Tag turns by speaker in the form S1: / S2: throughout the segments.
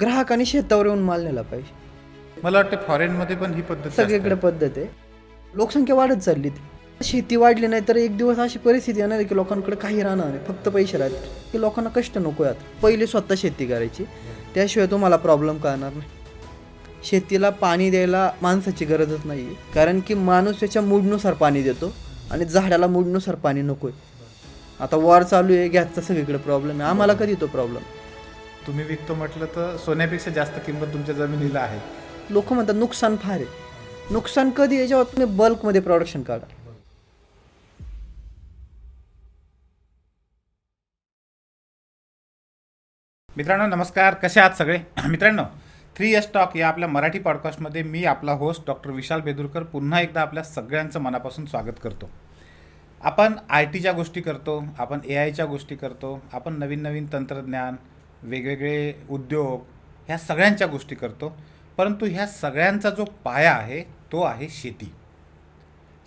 S1: ग्राहकांनी शेतावर येऊन माल नेला पाहिजे.
S2: मला वाटतं फॉरेनमध्ये पण ही पद्धत जास्त
S1: सगळीकडे
S2: आहे.
S1: पद्धत आहे. लोकसंख्या वाढत चालली. शेती वाढली नाही तर एक दिवस अशी परिस्थिती येणार आहे की लोकांकडे काही राहणार नाही, फक्त पैसे राहतील, की लोकांना कष्ट नको आहेत. पहिले स्वतः शेती करायची, त्याशिवाय तुम्हाला प्रॉब्लेम कळणार नाही. शेतीला पाणी द्यायला माणसाची गरजच नाही आहे, कारण की माणूस त्याच्या मूडनुसार पाणी देतो आणि झाडाला मूडनुसार पाणी नको आहे. आता वॉर चालू आहे, गॅसचा सगळीकडे प्रॉब्लेम आहे. आम्हाला कधी तो प्रॉब्लेम?
S2: तुम्ही विकतो म्हटलं तर सोन्यापेक्षा जास्त किंमत तुमच्या जमिनीला आहे.
S1: लोक म्हणतात नुकसान फार आहे. नुकसान कधी आहे? जेव्हा तुम्ही बल्कमध्ये प्रोडक्शन काढा.
S2: मित्रांनो नमस्कार, कसे आहात सगळे? मित्रांनो 3S टॉक या आपल्या मराठी पॉडकास्टमध्ये मी आपला होस्ट डॉक्टर विशाल बेदुरकर पुन्हा एकदा आपल्या सगळ्यांचं मनापासून स्वागत करतो. आपण IT च्या गोष्टी करतो, आपण AIच्या गोष्टी करतो, आपण नवीन नवीन तंत्रज्ञान, वेगवेगळे उद्योग ह्या सगळ्यांच्या गोष्टी करतो. परंतु ह्या सगळ्यांचा जो पाया आहे तो आहे शेती.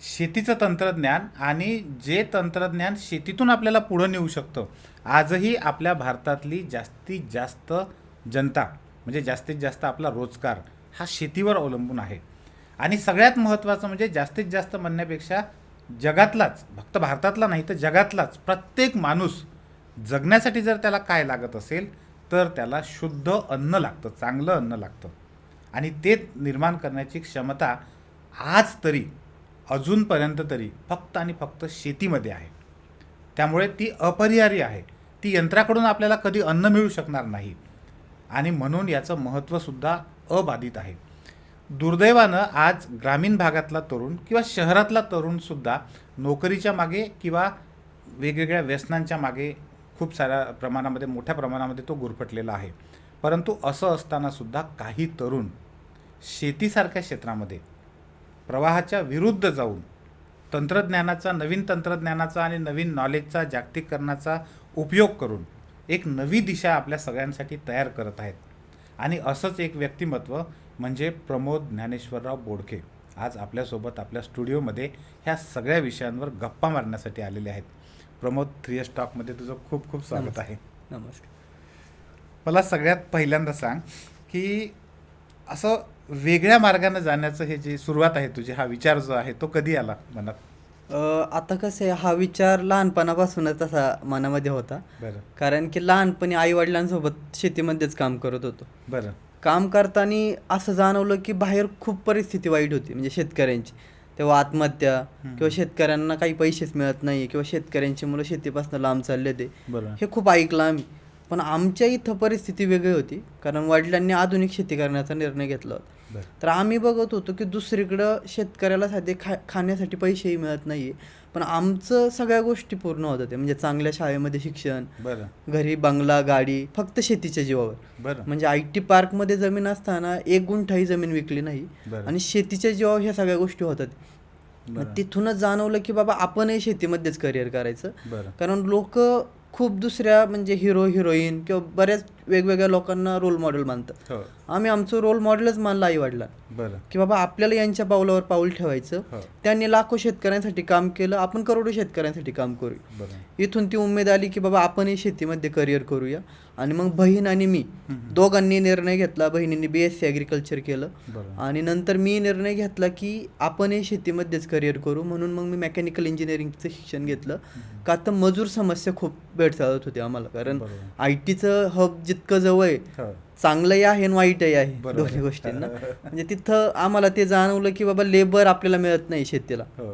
S2: शेतीचं तंत्रज्ञान आणि जे तंत्रज्ञान शेतीतून आपल्याला पुढं नेऊ शकतं. आजही आपल्या भारतातली जास्तीत जास्त जनता म्हणजे जास्तीत जास्त आपला रोजगार हा शेतीवर अवलंबून आहे. आणि सगळ्यात महत्त्वाचं म्हणजे जास्तीत जास्त म्हणण्यापेक्षा जगातलाच, फक्त भारतातला नाही तर जगातलाच प्रत्येक माणूस जगण्यासाठी जर त्याला काय लागत असेल तर त्याला शुद्ध अन्न लागतं, चांगलं अन्न लागतं. आणि ते निर्माण करण्याची क्षमता आज तरी अजूनपर्यंत तरी फक्त आणि फक्त शेतीमध्ये आहे. त्यामुळे ती अपरिहार्य आहे. ती यंत्राकडून आपल्याला कधी अन्न मिळू शकणार नाही आणि म्हणून याचं महत्त्वसुद्धा अबाधित आहे. दुर्दैवानं आज ग्रामीण भागातला तरुण किंवा शहरातला तरुणसुद्धा नोकरीच्या मागे किंवा वेगवेगळ्या व्यसनांच्या मागे खूप साऱ्या प्रमाणामध्ये, मोठ्या प्रमाणामध्ये तो गुरफटलेला आहे. परंतु असं असतानासुद्धा काही तरुण शेतीसारख्या क्षेत्रामध्ये प्रवाहाच्या विरुद्ध जाऊन तंत्रज्ञानाचा, नवीन तंत्रज्ञानाचा आणि नवीन नॉलेजचा, जागतिकीकरणाचा उपयोग करून एक नवी दिशा आपल्या सगळ्यांसाठी तयार करत आहेत. आणि असंच एक व्यक्तिमत्व म्हणजे प्रमोद ज्ञानेश्वरराव बोडके आज आपल्यासोबत आपल्या स्टुडिओमध्ये ह्या सगळ्या विषयांवर गप्पा मारण्यासाठी आलेले आहेत. प्रमोद, 3S टॉकमध्ये तुझं खूप खूप स्वागत आहे.
S1: नमस्कार.
S2: मला सगळ्यात पहिल्यांदा सांग की असं वेगळ्या मार्गाने जाण्याचं हे जे सुरुवात आहे तुझी, हा विचार जो आहे तो कधी आला मनात?
S1: आता कसं आहे, हा विचार लहानपणापासूनच तसा मनामध्ये होता.
S2: बरं
S1: कारण की लहानपणी आईवडिलांसोबत शेतीमध्येच काम करत होतो.
S2: बरं
S1: काम करताना असं जाणवलं की बाहेर खूप परिस्थिती वाईट होती, म्हणजे शेतकऱ्यांची. तेव्हा आत्महत्या किंवा शेतकऱ्यांना काही पैसेच मिळत नाही किंवा शेतकऱ्यांची मुलं शेतीपासून लांब चालले ते,
S2: बरं
S1: हे खूप ऐकलं आम्ही. पण आमच्या इथं परिस्थिती वेगळी होती, कारण वडिलांनी आधुनिक शेती करण्याचा निर्णय घेतला होता.
S2: बरं
S1: तर आम्ही बघत होतो की दुसरीकडं शेतकऱ्याला साधे खाण्यासाठी पैसेही मिळत नाही आहे, पण आमचं सगळ्या गोष्टी पूर्ण होत होत्या. म्हणजे चांगल्या शाळेमध्ये शिक्षण,
S2: बरं
S1: घरी बंगला, गाडी, फक्त शेतीच्या जीवावर.
S2: बरं
S1: म्हणजे IT पार्कमध्ये जमीन असताना 1 गुंठाही जमीन विकली नाही
S2: बरं
S1: आणि शेतीच्या जीवावर ह्या सगळ्या गोष्टी होतात. मग
S2: बरं
S1: तिथूनच जाणवलं की बाबा आपणही शेतीमध्येच करिअर करायचं.
S2: बरं
S1: कारण लोक खूप दुसऱ्या म्हणजे हिरो हिरोईन किंवा बऱ्याच वेगवेगळ्या लोकांना रोल मॉडेल मानतात.
S2: हो
S1: आम्ही आमचं रोल मॉडेलच मानलं आईवडिलांना,
S2: बरं
S1: की बाबा आपल्याला यांच्या पावलावर पाऊल ठेवायचं.
S2: हो
S1: त्यांनी लाखो शेतकऱ्यांसाठी काम केलं, आपण करोडो शेतकऱ्यांसाठी काम करूया.
S2: बरं
S1: इथून ती उमेद आली की बाबा आपणही शेतीमध्ये करिअर करूया. आणि मग बहीण आणि मी दोघांनी निर्णय घेतला. बहिणींनी BSc ॲग्रिकल्चर केलं
S2: बरं
S1: आणि नंतर मी निर्णय घेतला की आपणही शेतीमध्येच करिअर करू. म्हणून मग मी मेकॅनिकल इंजिनिअरिंगचं शिक्षण घेतलं. का तर मजूर समस्या खूप भेडसावत होती आम्हाला, कारण
S2: बरोबर.
S1: ITचं हब जितकं जवळ आहे,
S2: हो
S1: चांगलंही आहे आणि वाईटही आहे,
S2: बरोबर.
S1: दोन्ही गोष्टींना. म्हणजे तिथं आम्हाला ते जाणवलं की बाबा लेबर आपल्याला मिळत नाही शेतीला.
S2: हो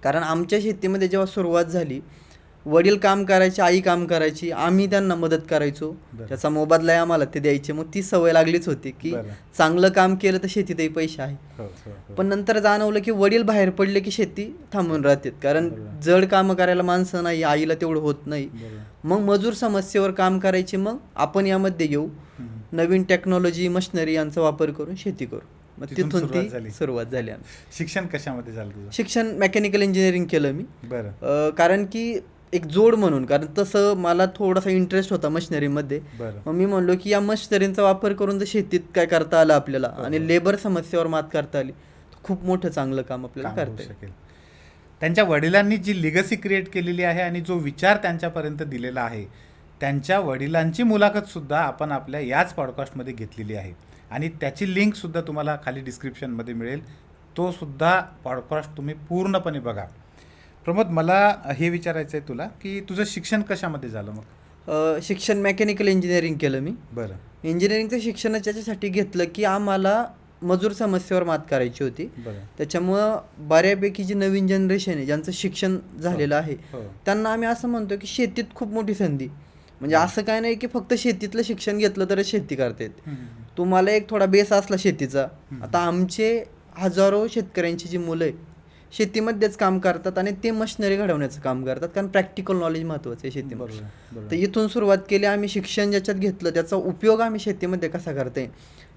S1: कारण आमच्या शेतीमध्ये जेव्हा सुरुवात झाली, वडील काम करायचे, आई काम करायची, आम्ही त्यांना मदत करायचो.
S2: बरं.
S1: त्याचा मोबदला आम्हाला ते द्यायचे. मग ती सवय लागलीच होती की
S2: बरं.
S1: चांगलं काम केलं तर शेतीतही पैसे आहे.
S2: हो हो
S1: पण नंतर जाणवलं की वडील बाहेर पडले की शेती थांबून राहते, कारण
S2: बरोबर.
S1: जड कामं करायला माणसं नाही, आईला तेवढं होत नाही.
S2: बरं
S1: मग मजूर समस्येवर काम करायची. मग आपण यामध्ये येऊ, नवीन टेक्नॉलॉजी, मशिनरी यांचा वापर करून शेती करू. मग
S2: तिथून
S1: तिथून
S2: सुरुवात
S1: ती
S2: झाली.
S1: सुरुवात झाली आमची.
S2: शिक्षण कशामध्ये झालं तुझं?
S1: शिक्षण मेकॅनिकल इंजिनिअरिंग केलं मी.
S2: बरं
S1: कारण की एक जोड म्हणून, कारण तसं मला थोडासा इंटरेस्ट होता मशिनरीमध्ये.
S2: बरं
S1: मग मी म्हणलो की या मशिनरींचा वापर करून जर शेतीत काय करता आलं आपल्याला
S2: हो.
S1: आणि लेबर समस्येवर मात करता आली, तर खूप मोठं चांगलं काम आपल्याला
S2: काम होऊ
S1: करता येईल.
S2: शकेल. त्यांच्या वडिलांनी जी लिगसी क्रिएट केलेली आहे आणि जो विचार त्यांच्यापर्यंत दिलेला आहे त्यांच्या वडिलांची मुलाखतसुद्धा आपण आपल्या याच पॉडकास्टमध्ये घेतलेली आहे आणि त्याची लिंकसुद्धा तुम्हाला खाली डिस्क्रिप्शनमध्ये मिळेल. तो सुद्धा पॉडकास्ट तुम्ही पूर्णपणे बघा. प्रमोद, मला हे विचारायचं आहे तुला की तुझं शिक्षण कशामध्ये झालं मग?
S1: शिक्षण मेकॅनिकल इंजिनिअरिंग केलं मी.
S2: बरं.
S1: इंजिनिअरिंगचं शिक्षण याच्यासाठी घेतलं की आम्हाला मजूर समस्येवर मात करायची होती.
S2: बरं.
S1: त्याच्यामुळं बऱ्यापैकी जी नवीन जनरेशन आहे, ज्यांचं शिक्षण झालेलं आहे,
S2: हो.
S1: त्यांना आम्ही असं म्हणतो की शेतीत खूप मोठी संधी. म्हणजे असं काय नाही की फक्त शेतीतलं शिक्षण घेतलं तरच शेती करता येते. तुम्हाला एक थोडा बेस असला शेतीचा. आता आमचे हजारो शेतकऱ्यांची जी मुलं आहे शेतीमध्येच काम करतात आणि ते मशिनरी घडवण्याचं काम करतात, कारण प्रॅक्टिकल नॉलेज महत्त्वाचं आहे शेतीमध्ये. तर इथून सुरुवात केली आम्ही. शिक्षण ज्याच्यात घेतलं त्याचा उपयोग आम्ही शेतीमध्ये कसा करता येईल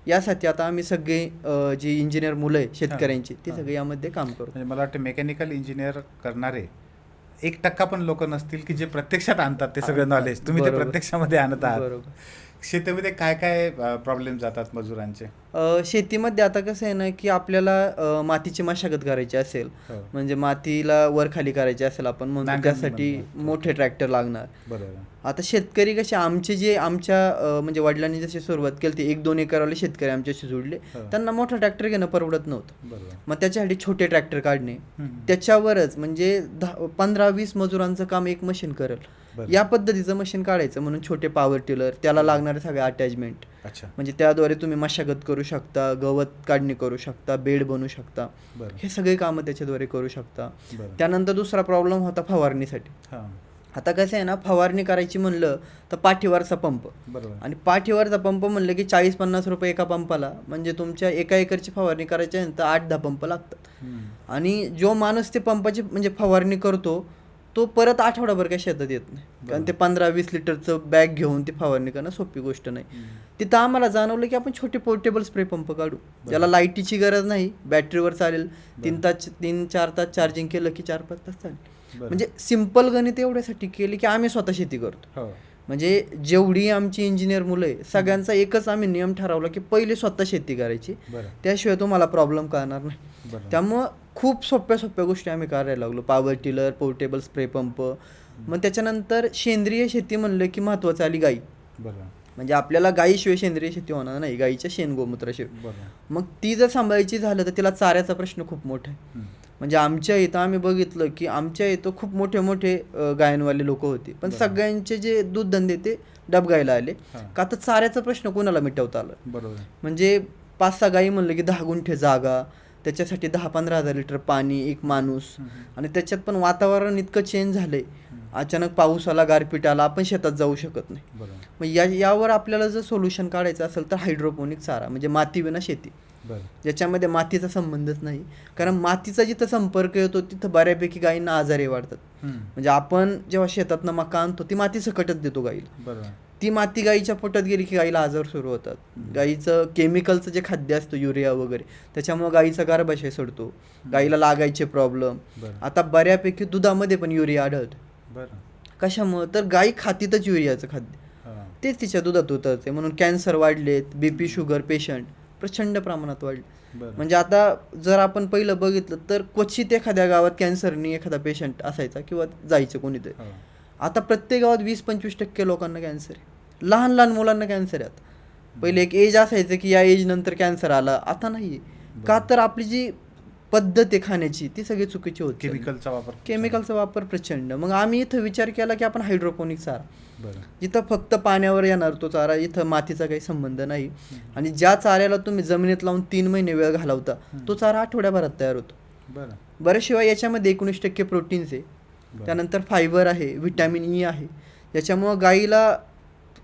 S1: यासाठी आता आम्ही सगळे जी इंजिनियर मुलं आहे शेतकऱ्यांची ती सगळी यामध्ये काम करतो.
S2: म्हणजे मला वाटतं मेकॅनिकल इंजिनियर करणारे 1% पण लोक नसतील की जे प्रत्यक्षात आणतात ते सगळं नॉलेज. तुम्ही ते प्रत्यक्षामध्ये आणत आहात.
S1: बरोबर.
S2: शेतीमध्ये काय काय प्रॉब्लेम जातात मजुरांचे?
S1: शेतीमध्ये आता कसं आहे ना की आपल्याला मातीची मशागत करायची असेल, म्हणजे मातीला वर खाली करायची असेल आपण म्हणतो, त्यासाठी मोठे ट्रॅक्टर लागणार.
S2: बरोबर.
S1: आता शेतकरी कसे आमच्या म्हणजे वडिलांनी जशी सुरुवात केली ती 1-2 एकरवाले शेतकरी आमच्याशी जोडले, त्यांना मोठा ट्रॅक्टर घेणं परवडत नव्हतं.
S2: बरोबर.
S1: मग त्याच्यासाठी छोटे ट्रॅक्टर काढणे, त्याच्यावरच म्हणजे 15-20 मजुरांचं काम एक मशीन करेल या पद्धतीचं मशीन काढायचं. म्हणून छोटे पॉवर टिलर, त्याला लागणारे सगळे अटॅचमेंट,
S2: अच्छा,
S1: म्हणजे त्याद्वारे तुम्ही मशागत करू शकता, गवत काढणी करू शकता, बेड बनवू शकता, हे सगळे कामं त्याच्याद्वारे करू शकता. त्यानंतर दुसरा प्रॉब्लेम होता फवारणीसाठी. आता कसं आहे ना, फवारणी करायची म्हणलं तर पाठीवरचा पंप, आणि पाठीवरचा पंप म्हणलं की 40-50 रुपये एका पंपाला. म्हणजे तुमच्या एका एकरची फवारणी करायची आहे तर 8-10 पंप लागतात. आणि जो माणूस ते पंपाची म्हणजे फवारणी करतो तो परत आठवडाभर काय शेतात येत नाही, कारण ते 15-20 लिटरचं बॅग घेऊन ती फवारणी करणं सोपी गोष्ट नाही. तिथं आम्हाला जाणवलं की आपण छोटे पोर्टेबल स्प्रे पंप काढू, ज्याला लाईटीची गरज नाही, बॅटरीवर चालेल. 3-4 तास चार्जिंग केलं की 4-5 तास चालेल. म्हणजे सिंपल गणित एवढ्यासाठी केली की आम्ही स्वतः शेती करतो. म्हणजे जेवढी आमची इंजिनियर मुलं आहे सगळ्यांचा एकच आम्ही नियम ठरवला की पहिले स्वतः शेती करायची, त्याशिवाय तुम्हाला प्रॉब्लेम कळणार नाही. त्यामुळं खूप सोप्या गोष्टी आम्ही करायला लागलो. Power tiller, portable spray pump. मग त्याच्यानंतर सेंद्रिय शेती म्हणलं की महत्त्वाचं आली गाई. म्हणजे आपल्याला गाईशिवाय सेंद्रिय शेती होणार नाही, गाईच्या शेण गोमूत्राशिवाय. मग ती जर सांभाळायची झालं तर तिला चाऱ्याचा प्रश्न खूप मोठा आहे. म्हणजे आमच्या इथं आम्ही बघितलं की आमच्या इथं खूप मोठे गायनवाले लोक होते, पण सगळ्यांचे जे दूध धंदे ते डबगायला आले का तर चाऱ्याचा प्रश्न कोणाला मिटवता आला. म्हणजे 5-6 गाई म्हणलं की 10 गुंठे जागा, त्याच्यासाठी 10-15 हजार लिटर पाणी, एक माणूस, आणि त्याच्यात पण वातावरण इतकं चेंज झालंय, अचानक पाऊस आला, गारपीट आला, आपण शेतात जाऊ शकत नाही. मग यावर आपल्याला जर सोल्युशन काढायचं असेल तर हायड्रोपोनिक चारा, म्हणजे माती विना शेती, ज्याच्यामध्ये मातीचा संबंधच नाही. कारण मातीचा जिथं संपर्क येतो तिथं बऱ्यापैकी गायींना आजारी वाढतात. म्हणजे आपण जेव्हा शेतातनं मका आणतो ती माती सकटच देतो गाईला, ती माती गाईच्या पोटात गेली की गाईला आजार सुरू होतात. गाईचं केमिकलचं जे खाद्य असतं युरिया वगैरे, त्याच्यामुळे गाईचा गर्भाशय सोडतो, गाईला लागायचे प्रॉब्लेम. आता बऱ्यापैकी दुधामध्ये पण युरिया आढळतो. कशामुळे तर गाई खातीतच युरियाचं खाद्य, तेच तिच्या दुधात उतरते. म्हणून कॅन्सर वाढलेत, BP शुगर पेशंट प्रचंड प्रमाणात वाढले. म्हणजे आता जर आपण पहिलं बघितलं तर क्वचित एखाद्या गावात कॅन्सरनी एखादा पेशंट असायचा किंवा जायचं कोणीतरी. आता प्रत्येक गावात 20-25% लोकांना कॅन्सर आहे. लहान मुलांना कॅन्सर आहे. आता पहिले एक एज असायचं की या एज नंतर कॅन्सर आला, आता नाही. का तर आपली जी पद्धत आहे खाण्याची ती सगळी चुकीची होती, केमिकलचा वापर प्रचंड. मग आम्ही इथं विचार केला की आपण हायड्रोपोनिक चारा, जिथं फक्त पाण्यावर येणार तो चारा, इथं मातीचा काही संबंध नाही, आणि ज्या चाऱ्याला तुम्ही जमिनीत लावून 3 महिने वेळ घालवता तो चारा आठवड्याभरात तयार होतो. बरं, शिवाय याच्यामध्ये 19% प्रोटीन्स आहे, त्यानंतर फायबर आहे, व्हिटॅमिन E आहे, ज्याच्यामुळं गाईला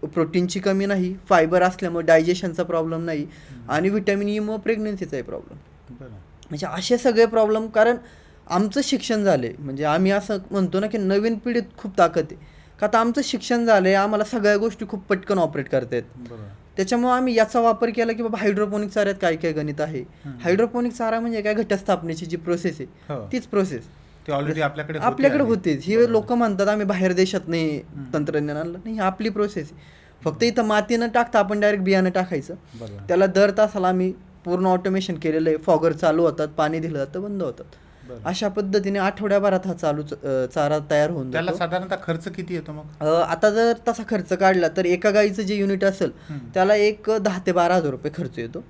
S1: प्रोटीनची कमी नाही, फायबर असल्यामुळे डायजेशनचा प्रॉब्लेम नाही, आणि व्हिटॅमिन E मुळे प्रेग्नन्सीचाही प्रॉब्लेम. म्हणजे असे सगळे प्रॉब्लेम. कारण आमचं शिक्षण झाले, म्हणजे आम्ही असं म्हणतो ना की नवीन पिढीत खूप ताकद आहे, का तर आमचं शिक्षण झालंय, आम्हाला सगळ्या गोष्टी खूप पटकन ऑपरेट करता येत. त्याच्यामुळे आम्ही याचा वापर केला की बाबा हायड्रोपोनिक चाऱ्यात काय काय गणित आहे. हायड्रोपोनिक चारा म्हणजे काय, घटस्थापनेची जी प्रोसेस आहे तीच प्रोसेस
S2: ऑलरेडी
S1: आपल्याकडे होतेच. ही लोक म्हणतात आम्ही बाहेर देशात नाही तंत्रज्ञान आणलं, नाही, आपली प्रोसेस आहे. फक्त इथं माती न टाकता आपण डायरेक्ट बियाणं टाकायचं, त्याला दर तासाला आम्ही पूर्ण ऑटोमेशन केलेलं आहे. फॉगर चालू होतात, पाणी दिलं जातं, बंद होतात.
S2: बरं.
S1: अशा पद्धतीने आठवड्याभरात हा चारा तयार होऊन
S2: त्याला
S1: जातो.
S2: साधारणतः खर्च किती येतो मग?
S1: आता जर तसा खर्च काढला तर एका गाईचं जे युनिट असेल त्याला एक 10 ते 12 हजार रुपये खर्च येतो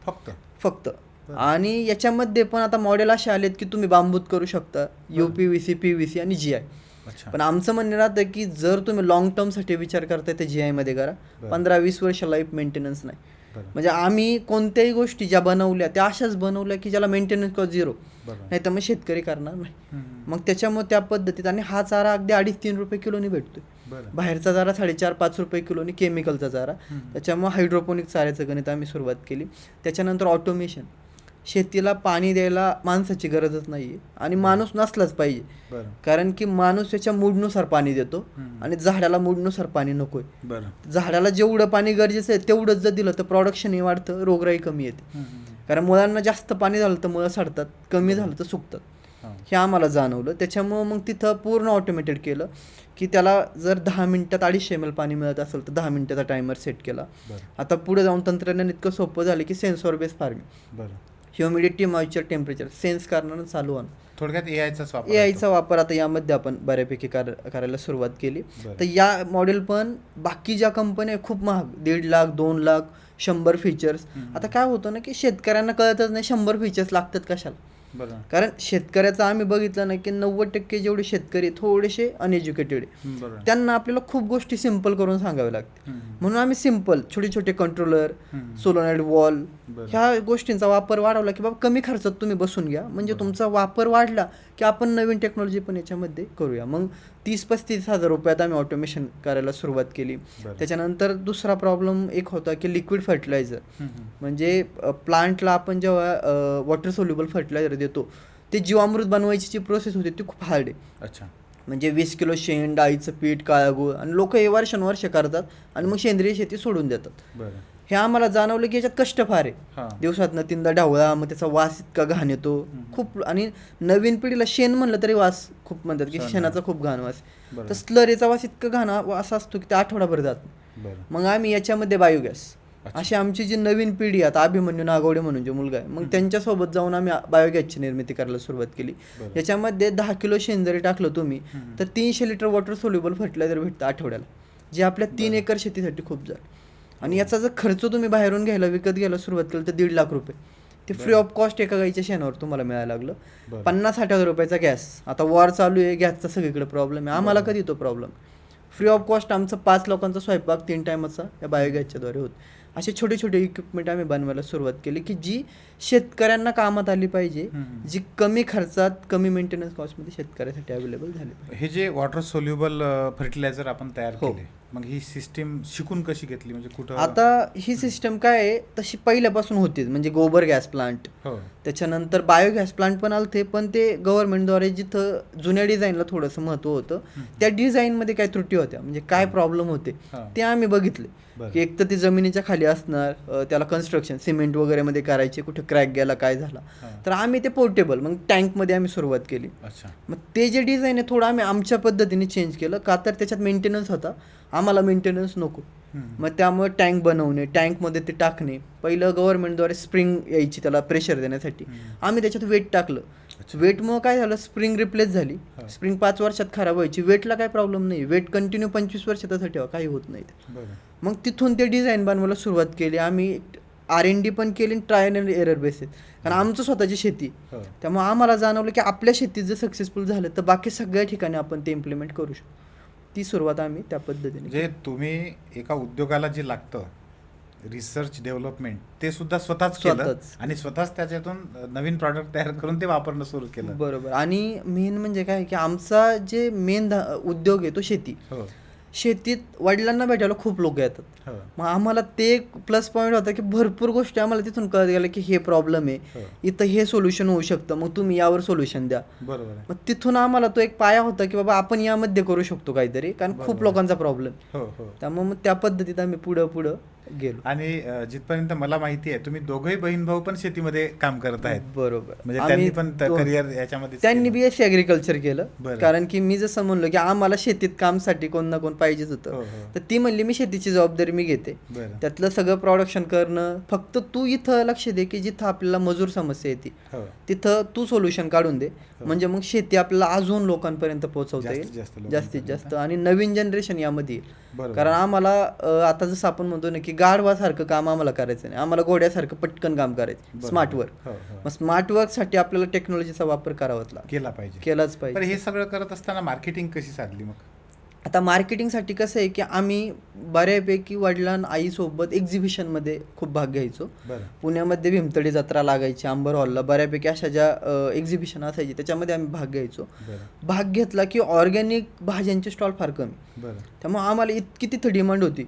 S1: फक्त. आणि याच्यामध्ये पण आता मॉडेल असे आलेत की तुम्ही बांबूत करू शकता, UPVC, PVC आणि GI.
S2: अच्छा.
S1: पण आमचं म्हणणं राहतं की जर तुम्ही लॉंग टर्मसाठी विचार करताय तर GI मध्ये करा. 15-20 वर्ष लाईफ मेंटेनन्स नाही. म्हणजे आम्ही कोणत्याही गोष्टी ज्या बनवल्या त्या अशाच बनवल्या की ज्याला मेंटेनन्स कॉस्ट 0, नाही तर मग शेतकरी करणार नाही. मग त्याच्यामुळे त्या पद्धतीत, आणि हा चारा अगदी 2.5-3 रुपये किलोनी भेटतोय. बाहेरचा चारा 4.5-5 रुपये किलोनी केमिकलचा चारा. त्याच्यामुळे हायड्रोपोनिक चाऱ्याचं गणित आम्ही सुरुवात केली. त्याच्यानंतर ऑटोमेशन. शेतीला पाणी द्यायला माणसाची गरजच नाहीये आणि माणूस नसलाच पाहिजे, कारण की माणूस त्याच्या मूडनुसार पाणी देतो आणि झाडाला मूडनुसार पाणी नकोय. झाडाला जेवढं पाणी गरजेचं आहे तेवढंच जर दिलं तर प्रोडक्शनही वाढतं, रोगराई कमी येते. कारण मुळांना जास्त पाणी झालं तर मुळं सडतात, कमी झालं तर सुकतात. हे आम्हाला जाणवलं. त्याच्यामुळं मग तिथं पूर्ण ऑटोमेटेड केलं की त्याला जर 10 मिनिटात 250 ml पाणी मिळत असेल तर 10 मिनिटाचा टायमर सेट केला. आता पुढे जाऊन तंत्रज्ञान इतकं सोपं झालं की sensor base farming, humidity, moisture, temperature sense करणं चालू आहे.
S2: थोडक्यात
S1: एआयचा वापर आता यामध्ये आपण बऱ्यापैकी करायला सुरुवात केली. तर या मॉडेल पण बाकी ज्या कंपन्या खूप महाग, 1.5 लाख, 2 लाख, 100 फीचर्स. आता काय होतं ना की शेतकऱ्यांना कळतच नाही 100 फीचर्स लागतात कशाला. कारण शेतकऱ्याचं आम्ही बघितलं ना की 90% जेवढे शेतकरी थोडेसे अनएज्युकेटेड आहे, त्यांना आपल्याला खूप गोष्टी सिंपल करून सांगाव्या लागतात. म्हणून आम्ही सिंपल छोटे छोटे कंट्रोलर, सोलोनॉइड वॉल, ह्या गोष्टींचा वापर वाढवला की बाबा कमी खर्चात तुम्ही बसून घ्या. म्हणजे तुमचा वापर वाढला की आपण नवीन टेक्नॉलॉजी पण याच्यामध्ये करूया. मग 30-35 हजार रुपयात आम्ही ऑटोमेशन करायला सुरुवात केली. त्याच्यानंतर दुसरा प्रॉब्लेम एक होता की लिक्विड फर्टिलायझर. म्हणजे प्लांटला आपण जेव्हा वॉटर सोल्युबल फर्टिलायझर देतो ते जीवामृत बनवायची जी प्रोसेस होती ती खूप हार्ड आहे.
S2: अच्छा. म्हणजे
S1: 20 किलो शेण, डाळीचं पीठ, काळा गूळ, आणि लोक हे वर्षानुवर्ष करतात आणि मग सेंद्रिय शेती सोडून देतात. हे आम्हाला जाणवलं की याच्यात कष्ट फार आहे. दिवसातनं 3दा ढवळा, मग त्याचा वास इतका घाण येतो खूप. आणि नवीन पिढीला शेण म्हणलं तरी वास खूप म्हणतात की शेणाचा खूप घाण वास. तर स्लरीचा वास इतका घाण वास असतो की ते आठवडाभर जात. मग आम्ही याच्यामध्ये बायोगॅस, अशी आमची जी नवीन पिढी आता अभिमन्यू नागवडे म्हणून जो मुलगा आहे, मग त्यांच्यासोबत जाऊन आम्ही बायोगॅसची निर्मिती करायला सुरुवात केली. याच्यामध्ये 10 किलो शेण जरी टाकलं तुम्ही तर 300 लिटर वॉटर सोल्युबल फर्टिलायझर भेटतं आठवड्याला, जे आपल्या 3 एकर शेतीसाठी खूप झालं. आणि याचा जर खर्च तुम्ही बाहेरून घ्यायला, विकत घ्यायला सुरुवात केली तर 1.5 लाख रुपये ते फ्री ऑफ कॉस्ट एका गाईच्या शेणावर तुम्हाला मिळायला लागलं. 50-60 हजार रुपयाचा गॅस. आता वॉर चालू आहे, गॅसचा सगळीकडे प्रॉब्लेम आहे. आम्हाला कधी तो प्रॉब्लेम फ्री ऑफ कॉस्ट आमचा 5 लोकांचा स्वयंपाक 3 टायमाचा या बायोगॅसच्याद्वारे होत. असे छोटे छोटे इक्विपमेंट आम्ही बनवायला सुरुवात केली की जी शेतकऱ्यांना कामात आली पाहिजे, जी कमी खर्चात, कमी मेंटेनन्स कॉस्टमध्ये शेतकऱ्यासाठी अवेलेबल झाली पाहिजे.
S2: हे जे वॉटर सोल्युबल फर्टिलायझर आपण तयार केले, मग ही सिस्टीम शिकून कशी घेतली, म्हणजे कुठं?
S1: आता ही सिस्टम काय आहे तशी पहिल्यापासून होतीच. म्हणजे गोबर गॅस प्लांट, त्याच्यानंतर बायोगॅस प्लांट पण आलते, पण ते गव्हर्नमेंटद्वारे जिथं जुन्या डिझाईनला थोडंसं महत्त्व होतं, त्या डिझाईनमध्ये काय त्रुटी होत्या, म्हणजे काय प्रॉब्लेम होते ते आम्ही बघितले. की एक तर ती जमिनीच्या खाली असणार, त्याला कन्स्ट्रक्शन सिमेंट वगैरे मध्ये करायचे, कुठे क्रॅक गेला काय झाला, तर आम्ही ते पोर्टेबल मग टँकमध्ये आम्ही सुरुवात केली. मग ते जे डिझाईन आहे थोडं आम्ही आमच्या पद्धतीने चेंज केलं, का तर त्याच्यात मेंटेनन्स होता, आम्हाला मेंटेनन्स नको. मग त्यामुळे टँक बनवणे, टँकमध्ये ते टाकणे. पहिलं गव्हर्नमेंटद्वारे स्प्रिंग यायची त्याला प्रेशर देण्यासाठी, आम्ही त्याच्यात वेट टाकलं. वेटमुळे काय झालं, स्प्रिंग रिप्लेस झाली. स्प्रिंग 5 वर्षात खराब व्हायची, वेटला काय प्रॉब्लेम नाही, वेट कंटिन्यू 25 वर्षात ठेवा, काही होत नाही. मग तिथून ते डिझाईन बनवायला सुरुवात केली. आम्ही R&D पण केली, ट्रायल अँड एरर बेसिस, कारण आमचं स्वतःची शेती, त्यामुळे आम्हाला जाणवलं की आपल्या शेतीत जर सक्सेसफुल झालं तर बाकी सगळ्या ठिकाणी आपण ते इम्प्लिमेंट करू शकतो. ती सुरुवात आम्ही त्या पद्धतीने.
S2: जे तुम्ही एका उद्योगाला जे लागतं रिसर्च डेव्हलपमेंट ते सुद्धा स्वतःच केलं आणि स्वतःच त्याच्यातून नवीन प्रॉडक्ट तयार करून ते वापरणं सुरू केलं.
S1: बरोबर. आणि मेन म्हणजे काय की आमचा जे मेन उद्योग आहे तो शेती. शेतीत वडिलांना भेटायला खूप लोक येतात. मग आम्हाला ते एक प्लस पॉईंट होता की भरपूर गोष्टी आम्हाला तिथून कळत गेल्या की हे प्रॉब्लेम आहे, इथं हे सोल्युशन होऊ शकतं, मग तुम्ही यावर सोल्युशन द्या. मग तिथून आम्हाला तो एक पाया होता की बाबा आपण यामध्ये करू शकतो काहीतरी, कारण खूप लोकांचा प्रॉब्लेम. त्यामुळे मग त्या पद्धतीत आम्ही पुढं गेलो.
S2: आणि जिथपर्यंत मला माहिती आहे तुम्ही दोघंही बहीण भाऊ पण शेतीमध्ये काम करत आहेत.
S1: बरोबर.
S2: म्हणजे
S1: आम्ही
S2: त्यांनी पण
S1: दो-
S2: करिअर याच्यामध्ये
S1: त्यांनी BSc ॲग्रिकल्चर केलं.
S2: बरं.
S1: कारण की मी जसं म्हणलो की आम्हाला शेतीत कामसाठी कोण ना कोण पाहिजेच
S2: हो,
S1: होतं.
S2: हो.
S1: तर ती म्हणली मी शेतीची जबाबदारी मी घेते,
S2: बरं.
S1: त्यातलं सगळं प्रोडक्शन करणं, फक्त तू इथं लक्ष दे की जिथं आपल्याला मजूर समस्या येते
S2: हो.
S1: तिथं तू सोल्युशन काढून दे, म्हणजे मग शेती आपल्याला अजून लोकांपर्यंत पोहोचवता
S2: जास्तीत
S1: येईल
S2: जास्त
S1: जास्तीत जास्त, आणि नवीन जनरेशन यामध्ये येईल.
S2: बरोबर.
S1: कारण आम्हाला आता जसं आपण म्हणतो ना की गाढवासारखं काम आम्हाला करायचं नाही, आम्हाला घोड्यासारखं पटकन काम करायचं,
S2: बरोबर.
S1: Smart work.
S2: हो, हो.
S1: मग स्मार्ट वर्कसाठी आपल्याला टेक्नॉलॉजीचा वापर करावाच लागतो,
S2: केला पाहिजे.
S1: केलाच
S2: पण
S1: पाहिजे.
S2: हे सगळं करत असताना मार्केटिंग कशी साधली मग?
S1: आता मार्केटिंगसाठी कसं आहे की आम्ही बऱ्यापैकी वडिलां आईसोबत एक्झिबिशनमध्ये खूप भाग घ्यायचो.
S2: बरं.
S1: पुण्यामध्ये भीमतडी जत्रा लागायची, अंबर हॉलला बऱ्यापैकी अशा ज्या एक्झिबिशन असायची त्याच्यामध्ये आम्ही भाग घ्यायचो.
S2: बरं.
S1: भाग घेतला की ऑर्गॅनिक भाज्यांचे स्टॉल फार कमी,
S2: बरं.
S1: त्यामुळे आम्हाला इतकी तिथं डिमांड होती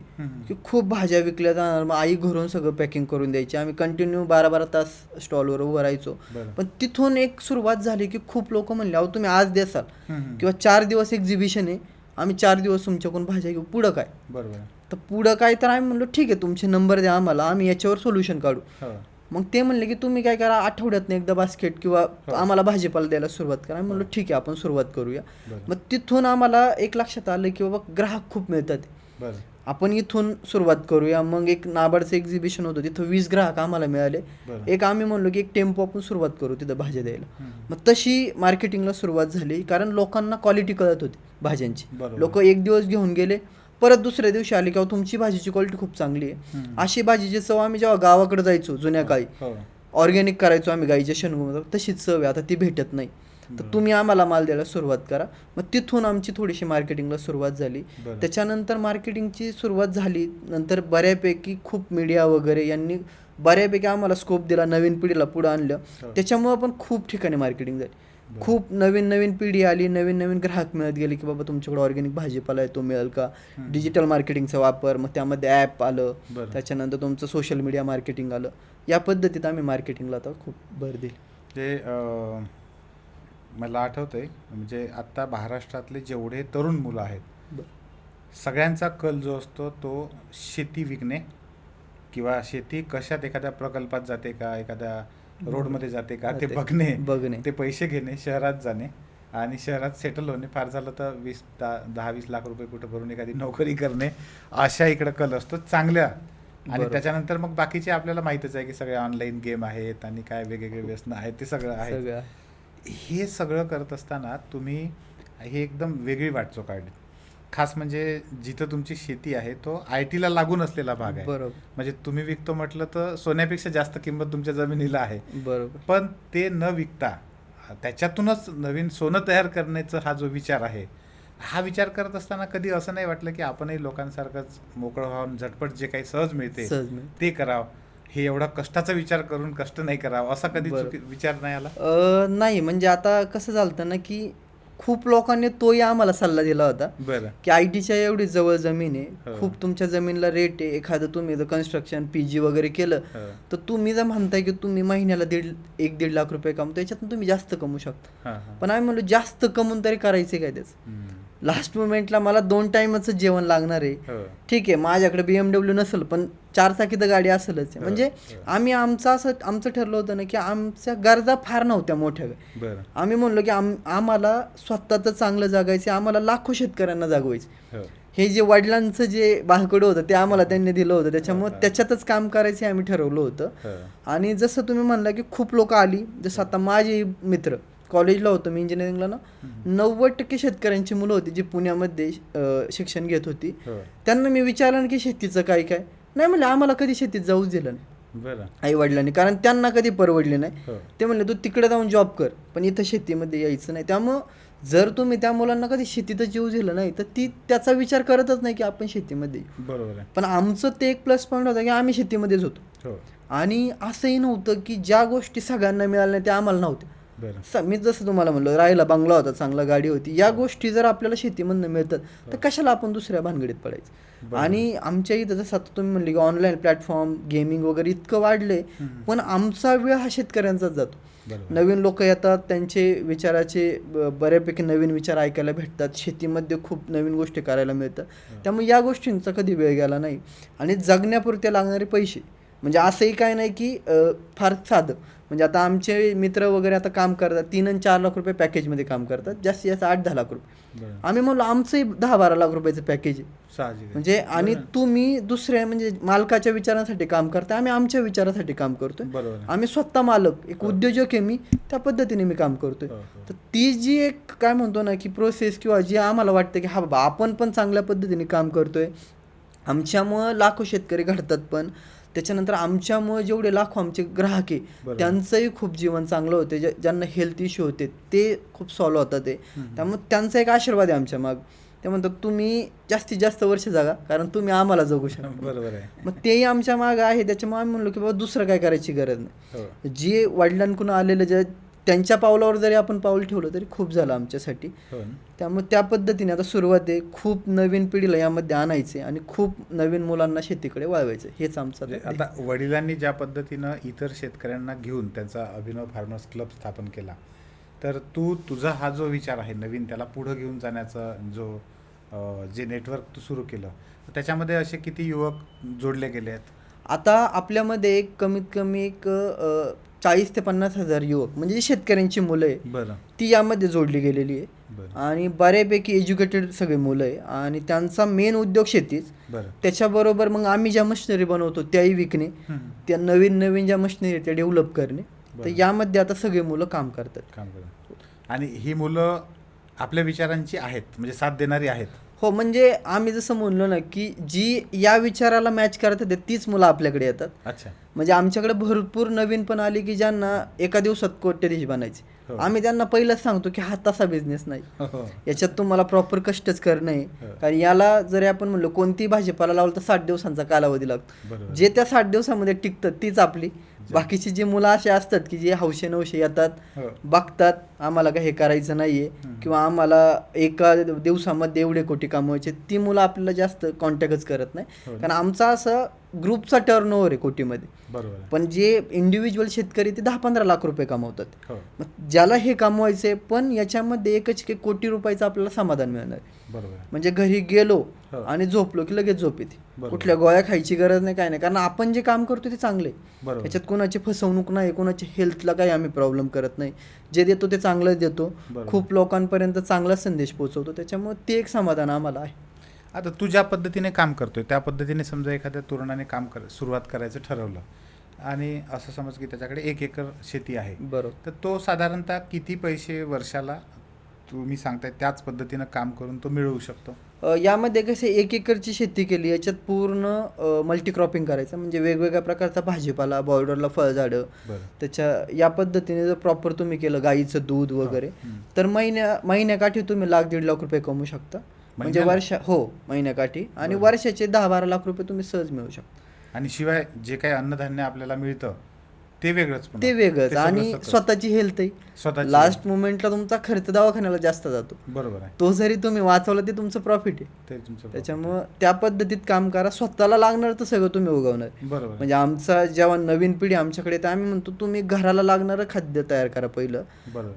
S1: की खूप भाज्या विकल्या जाणार. मग आई घरून सगळं पॅकिंग करून द्यायची, आम्ही कंटिन्यू 12-12 तास स्टॉलवर उभं राहायचो.
S2: बरं.
S1: पण तिथून एक सुरुवात झाली की खूप लोक म्हणले अहो तुम्ही आज द्याल
S2: हम्म.
S1: किंवा 4 दिवस एक्झिबिशन आहे, आम्ही 4 दिवस तुमच्याकडून भाज्या घेऊ, पुढं काय?
S2: बरोबर.
S1: तर पुढं काय, तर आम्ही म्हणलो ठीक आहे तुमचे नंबर द्या आम्हाला, आम्ही याच्यावर सोल्युशन काढू.
S2: हो.
S1: मग ते म्हणले की तुम्ही काय करा, आठवड्यातनं एकदा बास्केट किंवा आम्हाला भाजीपाला द्यायला सुरुवात करा. आम्ही म्हणलो ठीक आहे आपण सुरुवात करूया.
S2: बरं.
S1: मग तिथून आम्हाला एक लक्षात आलं की बाबा ग्राहक खूप मिळतात,
S2: बरं.
S1: आपण इथून सुरुवात करूया. मग एक नाबार्डचं एक्झिबिशन होतं, तिथं 20 ग्राहक आम्हाला मिळाले.
S2: बरं.
S1: एक आम्ही म्हणलो की एक टेम्पो आपण सुरुवात करू तिथं भाज्या द्यायला.
S2: हम्म.
S1: मग तशी मार्केटिंगला सुरुवात झाली, कारण लोकांना क्वालिटी कळत होती भाज्यांची.
S2: बरोबर.
S1: लोक एक दिवस घेऊन गेले, परत दुसऱ्या दिवशी आले की तुमची भाजीची क्वालिटी खूप चांगली आहे.
S2: हम्म.
S1: अशी भाजीची चव आम्ही जेव्हा गावाकडे जायचो जुन्या काळी,
S2: हो.
S1: ऑर्गॅनिक करायचो आम्ही गाईच्या शेणगुळ, तशीच चव आहे आता ती भेटत नाही. तर
S2: बरं.
S1: तुम्ही आम्हाला माल द्यायला सुरुवात करा. मग तिथून आमची थोडीशी मार्केटिंगला सुरुवात झाली.
S2: बरं.
S1: त्याच्यानंतर मार्केटिंगची सुरुवात झाली, नंतर बऱ्यापैकी खूप मीडिया वगैरे यांनी बऱ्यापैकी आम्हाला स्कोप दिला, नवीन पिढीला पुढं आणलं.
S2: हो.
S1: त्याच्यामुळं पण खूप ठिकाणी मार्केटिंग झाली.
S2: बरं.
S1: खूप नवीन नवीन पिढी आली, नवीन नवीन ग्राहक मिळत गेले की बाबा तुमच्याकडे ऑर्गॅनिक भाजीपाला आहे तो मिळेल का. डिजिटल मार्केटिंगचा वापर, मग त्यामध्ये ॲप आलं,
S2: बरं.
S1: त्याच्यानंतर तुमचं सोशल मीडिया मार्केटिंग आलं. या पद्धतीत आम्ही मार्केटिंगला आता खूप भर दिली.
S2: जे मला आठवतंय, म्हणजे आत्ता महाराष्ट्रातले जेवढे तरुण मुलं आहेत सगळ्यांचा कल जो असतो तो शेती विकणे किंवा शेती कशात एखाद्या प्रकल्पात जाते का, एखाद्या रोडमध्ये जाते का ते बघणे, ते पैसे घेणे, शहरात जाणे आणि शहरात सेटल होणे, फार झालं तर 10-20 लाख रुपये कुठं भरून एखादी नोकरी करणे, अशा इकडं कल असतो चांगल्या. आणि
S1: बरोबर.
S2: त्याच्यानंतर मग बाकीचे आपल्याला माहीतच आहे की सगळे ऑनलाईन गेम आहेत आणि काय वेगवेगळे व्यसनं आहेत, ते सगळं आहे.
S1: सगळं
S2: हे सगळं करत असताना तुम्ही हे एकदम वेगळी वाटचो काढली. खास म्हणजे जिथं तुमची शेती आहे तो ITला लागून असलेला भाग आहे.
S1: बरोबर.
S2: म्हणजे तुम्ही विकतो म्हटलं तर सोन्यापेक्षा जास्त किंमत तुमच्या जमिनीला आहे.
S1: बरोबर.
S2: पण ते न विकता त्याच्यातूनच नवीन सोनं तयार करण्याचा हा जो विचार आहे, हा विचार करत असताना कधी असं नाही वाटलं की आपणही लोकांसारखंच मोकळं व्हावून झटपट जे काही सहज मिळते
S1: सहज मिळते.
S2: ते करावं, हे एवढा कष्टाचा विचार करून कष्ट नाही करावं असा कधी
S1: बरोबर.
S2: विचार नाही आला?
S1: नाही, म्हणजे आता कसं झालं ना की खूप लोकांनी तोही आम्हाला सल्ला दिला होता
S2: बरं.
S1: की ITच्या एवढी जवळ जमीन आहे,
S2: हो.
S1: खूप तुमच्या जमिनीला रेट आहे, एखादं तुम्ही जर कन्स्ट्रक्शन PG वगैरे केलं
S2: हो.
S1: तर तुम्ही जर म्हणताय की तुम्ही महिन्याला 1-1.5 लाख रुपये कमवतो, त्याच्यातून तुम्ही जास्त कमवू शकता.
S2: हां, हां.
S1: पण आम्ही म्हणलो जास्त कमवून तरी करायचे काय त्याचं,
S2: हम्म.
S1: लास्ट मोमेंटला मला 2 टाईमचं जेवण लागणार आहे.
S2: हो.
S1: ठीक आहे माझ्याकडे BMW नसेल पण 4 चाकी तर गाडी असेलच आहे. म्हणजे आम्ही आमचं ठरलं होतं ना की आमच्या गरजा फार नव्हत्या मोठ्या.
S2: बरं.
S1: आम्ही म्हणलो की आम्हाला स्वतःचं चांगलं जगायचं, आम्हाला लाखो शेतकऱ्यांना जागवायचं.
S2: हो.
S1: हे जे वडिलांचं जे बाळकडं होतं ते आम्हाला त्यांनी दिलं होतं, त्याच्यामुळे त्याच्यातच काम करायचं आम्ही ठरवलं होतं.
S2: हो.
S1: आणि जसं तुम्ही म्हणला की खूप लोक आली, जसं आता माझे मित्र कॉलेजला होतं मी इंजिनिअरिंगला ना, 90% शेतकऱ्यांची मुलं होती जी पुण्यामध्ये शिक्षण घेत होती.
S2: हो.
S1: त्यांना मी विचारलं ना की शेतीचं काय काय, नाही म्हणलं आम्हाला कधी शेतीत जाऊच दिलं नाही
S2: बरं.
S1: आई वडिलांनी, कारण त्यांना कधी परवडले नाही.
S2: हो.
S1: ते म्हणले तू तिकडे जाऊन जॉब कर पण इथं शेतीमध्ये यायचं नाही. त्यामुळं जर तुम्ही त्या मुलांना कधी शेतीतच जीव दिलं नाही तर ती त्याचा विचार करतच नाही की आपण शेतीमध्ये येऊ.
S2: बरोबर आहे.
S1: पण आमचं ते एक प्लस पॉईंट होता की आम्ही शेतीमध्येच होतो.
S2: हो.
S1: आणि असंही नव्हतं की ज्या गोष्टी सगळ्यांना मिळाल्या नाही त्या आम्हाला नव्हत्या. मी जसं तुम्हाला म्हणलं, राहिला बंगला होता, चांगला गाडी होती, या गोष्टी जर आपल्याला शेतीमधनं मिळतात तर कशाला आपण दुसऱ्या भानगडीत पडायचं. आणि आमच्या इथं जसं आता तुम्ही म्हणले की ऑनलाईन प्लॅटफॉर्म गेमिंग वगैरे इतकं वाढले, पण आमचा वेळ हा शेतकऱ्यांचाच जातो. नवीन लोक येतात, त्यांचे विचाराचे बऱ्यापैकी नवीन विचार ऐकायला भेटतात, शेतीमध्ये खूप नवीन गोष्टी करायला मिळतात. त्यामुळे या गोष्टींचा कधी वेळ गेला नाही. आणि जगण्यापुरते लागणारे पैसे म्हणजे असंही काय नाही की फार साधं, म्हणजे आता आमचे मित्र वगैरे आता काम करतात 3 आणि 4 लाख रुपये पॅकेजमध्ये काम करतात, जास्तीत जास्त 8-10 लाख रुपये. आम्ही म्हणलो आमचंही 10-12 लाख रुपयाचं पॅकेज आहे म्हणजे. आणि तुम्ही दुसऱ्या म्हणजे मालकाच्या विचारांसाठी काम करताय, आम्ही आमच्या विचारासाठी काम करतोय. आम्ही स्वतः मालक, एक उद्योजक आहे मी, त्या पद्धतीने मी काम करतोय. तर ती जी एक काय म्हणतो ना की प्रोसेस किंवा जी आम्हाला वाटतं की हा बाबा आपण पण चांगल्या पद्धतीने काम करतोय, आमच्यामुळं लाखो शेतकरी घडतात, पण त्याच्यानंतर आमच्यामुळे जेवढे लाखो आमचे ग्राहक आहे त्यांचंही खूप जीवन चांगलं होते. ज्यांना हेल्थ इश्यू होते ते खूप सॉल्व्ह होतात ते. त्यामुळे त्यांचा एक आशीर्वाद आहे आमच्या माग. ते म्हणतात तुम्ही जास्तीत जास्त वर्ष जगा, कारण तुम्ही आम्हाला जगू शकता.
S2: बरोबर आहे.
S1: मग तेही आमच्या माग आहे. त्याच्यामुळे आम्ही म्हणलो की बाबा दुसरं काय करायची गरज नाही. जे वडिलांकडून आलेलं जे त्यांच्या पावलावर जरी आपण पाऊल ठेवलं तरी खूप झालं आमच्यासाठी. त्यामुळे त्या पद्धतीने आता सुरुवात आहे. खूप नवीन पिढीला यामध्ये आणायचे आणि खूप नवीन मुलांना शेतीकडे वळवायचं, हेच आमचं.
S2: आता वडिलांनी ज्या पद्धतीनं इतर शेतकऱ्यांना घेऊन त्यांचा अभिनव फार्मर्स क्लब स्थापन केला, तर तुझा हा जो विचार आहे नवीन, त्याला पुढं घेऊन जाण्याचा जो जे नेटवर्क तू सुरू केलं, त्याच्यामध्ये असे किती युवक जोडले गेले आहेत?
S1: आता आपल्यामध्ये एक कमीत कमी एक 40 ते 50 हजार युवक म्हणजे शेतकऱ्यांची मुलं आहे ती यामध्ये जोडली गेलेली आहे. आणि बऱ्यापैकी एज्युकेटेड सगळे मुलं आहे आणि त्यांचा मेन उद्योग शेतीच. त्याच्याबरोबर मग आम्ही ज्या मशिनरी बनवतो त्याही विकणे, त्या नवीन नवीन ज्या मशिनरी त्या डेव्हलप करणे. तर यामध्ये आता सगळे मुलं काम करतात.
S2: आणि ही मुलं आपल्या विचारांची आहेत, म्हणजे साथ देणारी आहेत.
S1: हो, म्हणजे आम्ही जसं म्हणलो ना की जी या विचाराला मॅच करतात तीच मुलं आपल्याकडे येतात.
S2: अच्छा.
S1: म्हणजे आमच्याकडे भरपूर नवीन पण आली की ज्यांना एका दिवसात कोट्याधीश बनायचे. आम्ही त्यांना पहिलंच सांगतो की हा तसा बिझनेस नाही, याच्यात तुम्हाला प्रॉपर कष्टच करणं आहे. कारण याला जरी आपण म्हणलो कोणतीही भाजीपाला लावलं तर 60 दिवसांचा कालावधी लागतो. जे त्या 60 दिवसामध्ये टिकतात तीच आपली. बाकीची जी मुलं असे असतात की जे हौशे नवशे येतात, बघतात आम्हाला काही हे करायचं नाहीये किंवा आम्हाला एका दिवसामध्ये एवढे कोटी कमवायचे, ती मुलं आपल्याला जास्त कॉन्टॅक्टच करत नाही. कारण आमचा असं ग्रुपचा टर्नओव्हर आहे कोटीमध्ये. पण जे इंडिव्हिज्युअल शेतकरी ते 10-15 लाख रुपये कमवतात. मग ज्याला हे कमवायचे, पण याच्यामध्ये एकच की कोटी रुपयाचं आपल्याला समाधान मिळणार. म्हणजे घरी गेलो आणि झोपलो की लगेच झोप येते, कुठल्या गोळ्या खायची गरज नाही, काय नाही. कारण आपण जे काम करतो ते चांगले, याच्यात कोणाची फसवणूक नाही, कोणाची हेल्थला काही आम्ही प्रॉब्लेम करत नाही. जे देतो ते चांगलंच देतो, खूप लोकांपर्यंत चांगला संदेश पोहोचवतो. त्याच्यामुळे ते एक समाधान आम्हाला आहे.
S2: आता तू ज्या पद्धतीने काम करतोय त्या पद्धतीने समजा एखाद्या तरुणाने सुरुवात करायचं ठरवलं आणि असं समज की त्याच्याकडे 1 एकर शेती आहे, तर तो साधारणतः किती पैसे वर्षाला तुम्ही सांगताय त्याच पद्धतीनं काम करून तो मिळवू शकतो?
S1: यामध्ये कसे 1 एकरची शेती केली, याच्यात पूर्ण मल्टीक्रॉपिंग करायचं, म्हणजे वेगवेगळ्या प्रकारचा भाजीपाला, बॉर्डरला फळझाडं, त्याच्या या पद्धतीने जर प्रॉपर तुम्ही केलं, गाईचं दूध वगैरे, तर महिन्याकाठी तुम्ही 1-1.5 लाख रुपये कमवू शकता. म्हणजे महिन्याकाठी. आणि वर्षाचे 10-12 लाख रुपये तुम्ही सहज मिळू शकता.
S2: आणि शिवाय जे काही अन्नधान्य आपल्याला मिळतं ते वेगळंच.
S1: आणि स्वतःची हेल्थ आहे. लास्ट मोमेंटला तुमचा खर्च दवाखान्याला जास्त जातो, बरोबर आहे. तो जरी तुम्ही वाचवला ते तुमचं प्रॉफिट आहे. त्याच्यामुळं त्या पद्धतीत काम करा. स्वतःला लागणार तर सगळं तुम्ही उगवणार. बरोबर. म्हणजे आमचा जेव्हा नवीन पिढी आमच्याकडे तर आम्ही म्हणतो तुम्ही घराला लागणारं खाद्य तयार करा पहिलं.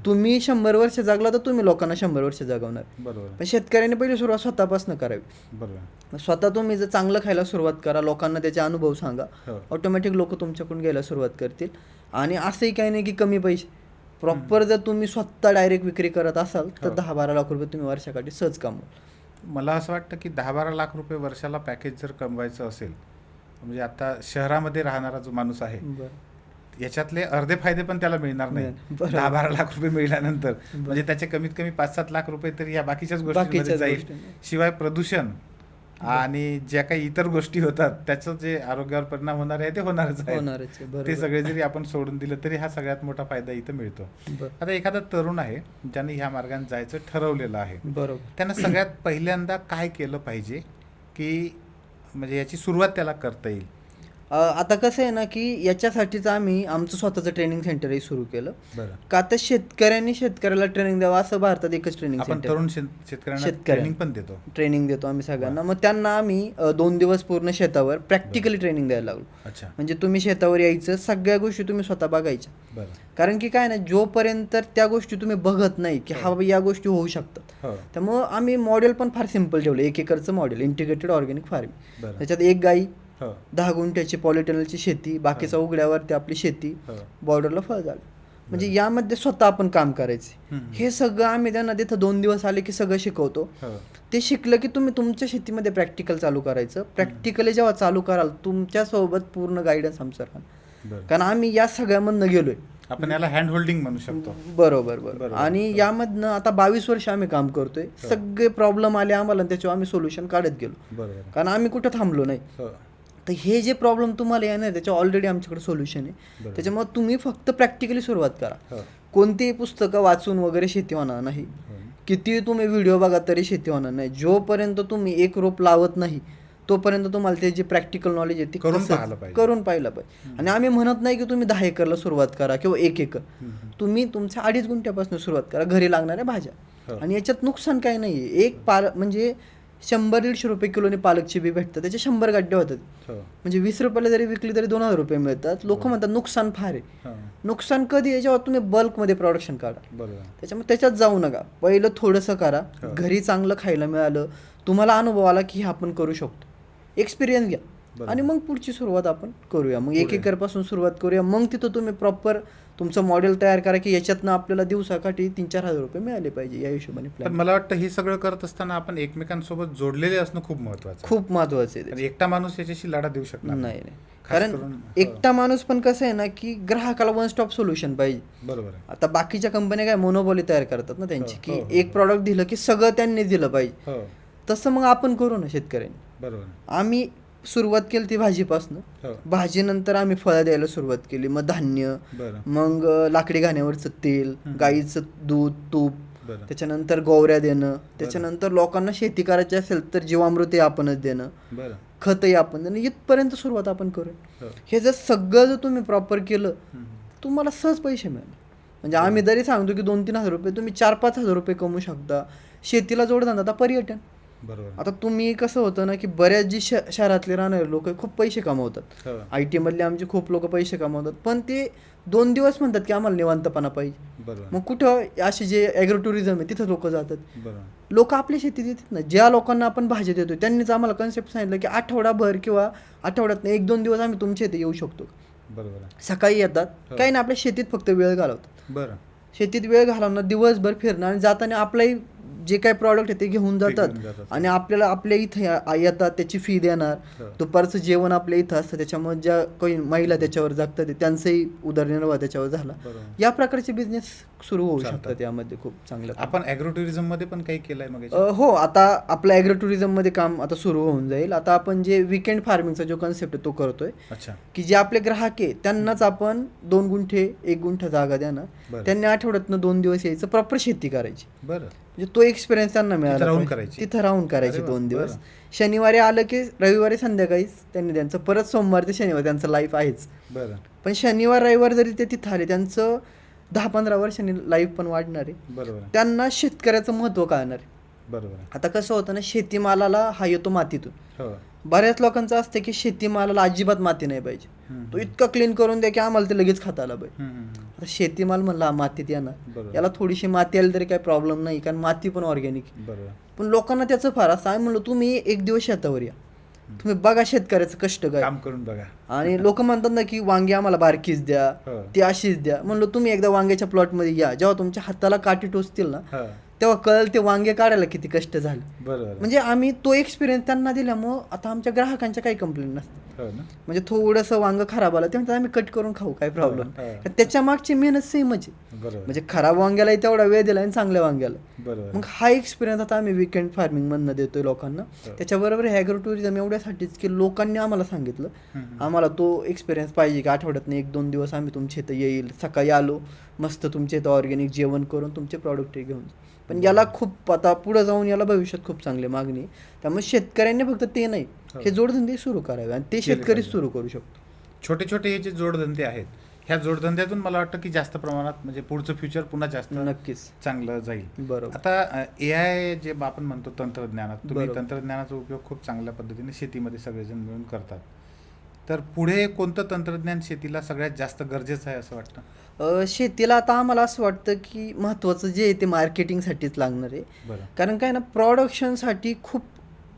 S1: तुम्ही 100 वर्ष जगला तर तुम्ही लोकांना 100 वर्ष जगवणार. बरोबर. पण शेतकऱ्यांनी पहिली सुरुवात स्वतःपासून करावी. बरोबर. स्वतः तुम्ही जर चांगलं खायला सुरुवात करा, लोकांना त्याचे अनुभव सांगा, ऑटोमॅटिक लोक तुमच्याकडून घ्यायला सुरुवात करतील. आणि असंही काही नाही की कमी पैसे, प्रॉपर जर तुम्ही स्वतः डायरेक्ट विक्री करत असाल तर 10-12 लाख रुपये तुम्ही वर्षाकाठी सहज कमवा.
S2: मला असं वाटतं की 10-12 लाख रुपये वर्षाला पॅकेज जर कमवायचं असेल, म्हणजे आता शहरामध्ये राहणारा जो माणूस आहे याच्यातले अर्धे फायदे पण त्याला मिळणार नाही 10-12 लाख रुपये मिळाल्यानंतर. म्हणजे त्याचे कमीत कमी 5-7 लाख रुपये तरी या बाकीच्याच गोष्टींमध्ये जाईल. शिवाय प्रदूषण आणि ज्या काही इतर गोष्टी होतात त्याचं जे आरोग्यावर परिणाम होणार आहे ते होणारच आहे. ते सगळे जरी आपण सोडून दिलं तरी हा सगळ्यात मोठा फायदा इथं मिळतो. आता एखादा तरुण आहे ज्याने ह्या मार्गाने जायचं ठरवलेलं आहे, बरोबर, त्यांना सगळ्यात पहिल्यांदा काय केलं पाहिजे की म्हणजे याची सुरुवात त्याला करता येईल?
S1: आता कसं आहे ना की याच्यासाठीच आम्ही आमचं स्वतःचं ट्रेनिंग सेंटरही सुरू केलं.
S2: बरं.
S1: का तर शेतकऱ्यांनी शेतकऱ्याला ट्रेनिंग द्यावं असं भारतात एकच ट्रेनिंग
S2: आपण
S1: सेंटर
S2: तरुण शेतकऱ्यांना
S1: शेतकऱ्यांना.
S2: ट्रेनिंग पण देतो.
S1: ट्रेनिंग देतो आम्ही सगळ्यांना. मग त्यांना आम्ही 2 दिवस पूर्ण शेतावर प्रॅक्टिकली ट्रेनिंग द्यायला लागलो.
S2: अच्छा.
S1: म्हणजे तुम्ही शेतावर यायचं, सगळ्या गोष्टी तुम्ही स्वतः बघायच्या.
S2: बरं.
S1: कारण की काय ना, जोपर्यंत त्या गोष्टी तुम्ही बघत नाही की हा बाबा या गोष्टी होऊ शकतात,
S2: हो.
S1: त्यामुळं आम्ही मॉडेल पण फार सिम्पल ठेवलं. 1 एकरचं मॉडेल, इंटिग्रेटेड ऑर्गॅनिक फार्मिंग.
S2: बरं.
S1: त्याच्यात 1 गाई,
S2: हो.
S1: 10 गुंठ्याची पॉलिटनलची शेती, बाकीचा उघड्यावरती आपली शेती,
S2: हो.
S1: बॉर्डरला फळझाड. म्हणजे यामध्ये स्वतः आपण काम करायचे.
S2: हम्म.
S1: हे सगळं आम्ही त्यांना तिथं 2 दिवस आले की सगळं शिकवतो.
S2: हो.
S1: ते शिकलं की तुम्ही तुमच्या शेतीमध्ये प्रॅक्टिकल चालू करायचं. प्रॅक्टिकली जेव्हा चालू कराल तुमच्यासोबत पूर्ण गायडन्स आमचं राहणार.
S2: बरं.
S1: कारण आम्ही या सगळ्यामधनं गेलोय.
S2: आपण याला हँड होल्डिंग म्हणू शकतो.
S1: बरोबर.
S2: बरोबर.
S1: आणि यामधनं आता 22 वर्ष आम्ही काम करतोय. सगळे प्रॉब्लेम आले आम्हाला आणि त्याच्यावर आम्ही सोल्युशन काढत गेलो.
S2: बरोबर.
S1: कारण आम्ही कुठं थांबलो नाही.
S2: हो.
S1: तर हे जे प्रॉब्लेम तुम्हाला येणार त्याच्यावर ऑलरेडी आमच्याकडे सोल्युशन आहे.
S2: बरोबर.
S1: त्याच्यामुळे तुम्ही फक्त प्रॅक्टिकली सुरुवात करा.
S2: हो.
S1: कोणतीही पुस्तकं वाचून वगैरे शेती होणार नाही.
S2: हो.
S1: किती तुम्ही व्हिडिओ बघा तरी शेती होणार नाही. जोपर्यंत तुम्ही एक रोप लावत नाही तोपर्यंत तुम्हाला ते जे प्रॅक्टिकल नॉलेज आहे ते
S2: करून
S1: कसं-
S2: पाहायला पाहिजे.
S1: करून पाहिलं पाहिजे. आणि आम्ही म्हणत नाही की तुम्ही 10 एकरला सुरुवात करा किंवा 1 एकर. तुम्ही तुमच्या 2.5 गुंठ्यापासून सुरुवात करा, घरी लागणाऱ्या भाज्या.
S2: हो.
S1: आणि याच्यात नुकसान काही नाही आहे. एक म्हणजे 100-150 रुपये किलोने पालकची बी भेटतं, त्याचे 100 गड्डे होतात.
S2: हो.
S1: म्हणजे 20 रुपयाला जरी विकली तरी 2000 रुपये मिळतात. लोक म्हणतात नुकसान फार आहे.
S2: हो.
S1: नुकसान कधी आहे? जेव्हा तुम्ही बल्कमध्ये प्रोडक्शन काढा.
S2: बरोबर.
S1: त्याच्यामुळे त्याच्यात जाऊ नका. पहिलं थोडंसं करा,
S2: हो.
S1: घरी चांगलं खायला मिळालं, तुम्हाला अनुभव आला की हे आपण करू शकतो, एक्सपिरियन्स घ्या.
S2: बरोबर.
S1: आणि मग पुढची सुरुवात आपण करूया. मग 1
S2: पुढे.
S1: एकरपासून सुरुवात करूया. मग तिथं तुम्ही प्रॉपर तुमचं मॉडेल तयार करा की याच्यातनं आपल्याला दिवसाकाठी 3-4 हजार रुपये मिळाले पाहिजे या हिशोबाने
S2: पण
S1: प्लॅन.
S2: मला वाटतं हे सगळं करत असताना आपण एकमेकांसोबत जोडलेले असणं खूप महत्वाचं आहे.
S1: खूप महत्वाचं आहे ते.
S2: आणि एकटा माणूस याच्याशी लढा देऊ शकणार
S1: नाही.
S2: खास
S1: कारण
S2: करून-
S1: एकटा माणूस पण कसं आहे ना की ग्राहकाला वन स्टॉप सोल्युशन पाहिजे.
S2: बरोबर आहे.
S1: आता बाकीच्या कंपन्या काय मोनोपॉली तयार करतात ना त्यांची,
S2: हो,
S1: की
S2: हो,
S1: एक प्रॉडक्ट दिलं की सगळं त्यांनी दिलं पाहिजे.
S2: हो.
S1: तसं मग आपण करू ना शेतकऱ्यांनी.
S2: बरोबर आहे.
S1: आम्ही सुरुवात केली ती भाजीपासनं.
S2: हो.
S1: भाजीनंतर आम्ही फळं द्यायला सुरुवात केली, मग धान्य,
S2: बरं.
S1: मग लाकडी घाण्यावरचं तेल, गाईचं दूध, तूप,
S2: बरं.
S1: त्याच्यानंतर गोवऱ्या देणं, त्याच्यानंतर लोकांना शेती करायची असेल तर जीवामृतही आपणच देणं,
S2: बरं.
S1: खतही आपण देणं, इथपर्यंत सुरुवात आपण करू.
S2: हो.
S1: हे जर सगळं जर तुम्ही प्रॉपर केलं
S2: हम्म.
S1: तुम्हाला सहज पैसे मिळाले. म्हणजे आम्ही जरी सांगतो की 2-3 हजार रुपये तुम्ही 4-5 हजार रुपये कमवू शकता. शेतीला जोडधंदा, आता पर्यटन.
S2: बरोबर.
S1: आता तुम्ही कसं होतं ना की बऱ्याच जी शहरातले राहणारे लोक खूप पैसे कमवतात.
S2: हो.
S1: IT मधले आमचे खूप लोक पैसे कमवतात, पण ते 2 दिवस म्हणतात की आम्हाला निवांतपणा पाहिजे.
S2: बरोबर.
S1: मग कुठं असे जे ॲग्रो टुरिझम आहे तिथं लोक जातात.
S2: बरोबर.
S1: लोक आपली शेती देतात ना. ज्या लोकांना आपण भाजी देतो त्यांनीच आम्हाला कन्सेप्ट सांगितलं की आठवडाभर किंवा आठवड्यात 1-2 दिवस आम्ही तुमच्या इथे येऊ शकतो.
S2: बरोबर आहे.
S1: सकाळी येतात,
S2: हो.
S1: काही ना आपल्या शेतीत फक्त वेळ घालवतात.
S2: बरं.
S1: शेतीत वेळ घालवणं, दिवसभर फिरणं आणि जाताना आपलाही जे काही प्रॉडक्ट आहे ते घेऊन जातात.
S2: घेऊन जातात.
S1: आणि आपल्याला आपल्या इथे येतात, त्याची फी देणार.
S2: हो.
S1: दुपारचं जेवण आपल्या इथं असतं, त्याच्यामुळे ज्या काही महिला त्याच्यावर जगतात त्यांचाही उदरनिर्वाह त्याच्यावर झाला.
S2: बरोबर.
S1: या प्रकारचे बिझनेस सुरू होऊ
S2: चालतात.
S1: शकतात यामध्ये खूप चांगलं.
S2: आपण ॲग्रो टुरिझम मध्ये पण काही केलंय मग याच्यात?
S1: हो, आता आपलं ॲग्रो टुरिझममध्ये काम आता सुरू होऊन जाईल. आता आपण जे विकेंड फार्मिंगचा जो कन्सेप्ट आहे तो करतोय,
S2: अच्छा.
S1: की जे आपले ग्राहक आहे त्यांनाच आपण 2 गुंठे 1 गुंठा जागा द्या ना,
S2: बरं.
S1: त्यांनी आठवड्यातनं 2 दिवस यायचं, प्रॉपर शेती करायची.
S2: बरं.
S1: म्हणजे तो एक्सपिरियन्स त्यांना मिळाला
S2: राहून
S1: पाहिजे.
S2: करायची?
S1: तिथं राहून करायची
S2: अरे वा,
S1: 2 दिवस.
S2: बरं.
S1: शनिवारी आलं की रविवारी संध्याकाळीच त्यांनी त्यांचं, परत सोमवार ते शनिवार त्यांचं लाईफ आहेच.
S2: बरं.
S1: पण शनिवार रविवार जरी ते तिथं आले त्यांचं 10-15 वर्षांनी लाईफ पण वाढणार आहे.
S2: बरोबर आहे.
S1: त्यांना शेतकऱ्याचं महत्त्व कळणार आहे.
S2: बरोबर आहे.
S1: आता कसं होतं ना, शेतीमालाला हा येतो मातीतून.
S2: हो.
S1: बऱ्याच लोकांचं असतं की शेतीमालाला अजिबात माती नाही पाहिजे,
S2: हम्म.
S1: तो इतका क्लीन करून द्या की आम्हाला ते लगेच खाता आला पाहिजे.
S2: हम्म, हम्म, हम्म.
S1: आता शेतीमाल म्हणला मातीत येणार,
S2: बरोबर.
S1: याला थोडीशी माती आली तरी काही प्रॉब्लेम नाही, कारण माती पण ऑर्गॅनिक.
S2: बरोबर.
S1: पण लोकांना त्याचं फार असं आहे. म्हणलं तुम्ही 1 दिवस शेतावर या, तुम्ही बघा शेतकऱ्याचं कष्ट काय.
S2: काम करून बघा.
S1: आणि लोक म्हणतात ना की वांगी आम्हाला बारकीच द्या,
S2: हो.
S1: ती अशीच द्या. म्हणलं तुम्ही एकदा वांग्याच्या प्लॉटमध्ये या, जेव्हा तुमच्या हाताला काठी टोचतील ना
S2: हो.
S1: तेव्हा कळेल ते वांगे काढायला किती कष्ट झाले.
S2: बरोबर आहे.
S1: म्हणजे आम्ही तो एक्सपिरियन्स त्यांना दिल्यामुळं आता आमच्या ग्राहकांच्या काही कंप्लेंट नसतात.
S2: हो ना.
S1: म्हणजे थोडंसं वांग खराब आलं ते म्हणतात आम्ही कट करून खाऊ, काय प्रॉब्लेम.
S2: हो, हो.
S1: त्याच्या मागची मेहनत सेमच आहे.
S2: बरोबर.
S1: म्हणजे खराब वांग्यालाही तेवढा वेळ दिला आणि चांगल्या वांग्याला.
S2: बरोबर.
S1: मग हा एक्सपिरियन्स आता आम्ही विकेंड फार्मिंगमधनं देतोय लोकांना.
S2: हो.
S1: त्याच्याबरोबर ॲग्रो टुरिझम एवढ्यासाठीच की लोकांनी आम्हाला सांगितलं
S2: हम्म.
S1: आम्हाला तो एक्सपिरियन्स पाहिजे की आठवड्यातनं 1-2 दिवस आम्ही तुमच्या इथं येईल, सकाळी आलो मस्त तुमच्या इथं ऑर्गॅनिक जेवण करून तुमचे प्रॉडक्ट घेऊन. पण याला खूप आता पुढं जाऊन याला भविष्यात खूप चांगली मागणी आहे. त्यामुळे शेतकऱ्यांनी फक्त ते नाही, हे जोडधंदे सुरू करावे आणि ते शेतकरी सुरू करू शकतो.
S2: छोटे छोटे हे जे जोडधंदे आहेत, ह्या जोडधंद्यातून मला वाटतं की जास्त प्रमाणात म्हणजे पुढचं फ्युचर पुन्हा जास्त
S1: नक्कीच
S2: चांगलं जाईल.
S1: बरोबर.
S2: आता AI जे आपण म्हणतो तंत्रज्ञानात, तुम्ही
S1: बरोबर.
S2: तंत्रज्ञानाचा उपयोग खूप चांगल्या पद्धतीने शेतीमध्ये सगळेजण मिळून करतात. तर पुढे कोणतं तंत्रज्ञान शेतीला सगळ्यात जास्त गरजेचं आहे असं वाटतं?
S1: शेतीला आता आम्हाला असं वाटतं की महत्त्वाचं जे आहे ते मार्केटिंगसाठीच लागणार आहे.
S2: बरं.
S1: कारण काय ना, प्रोडक्शनसाठी खूप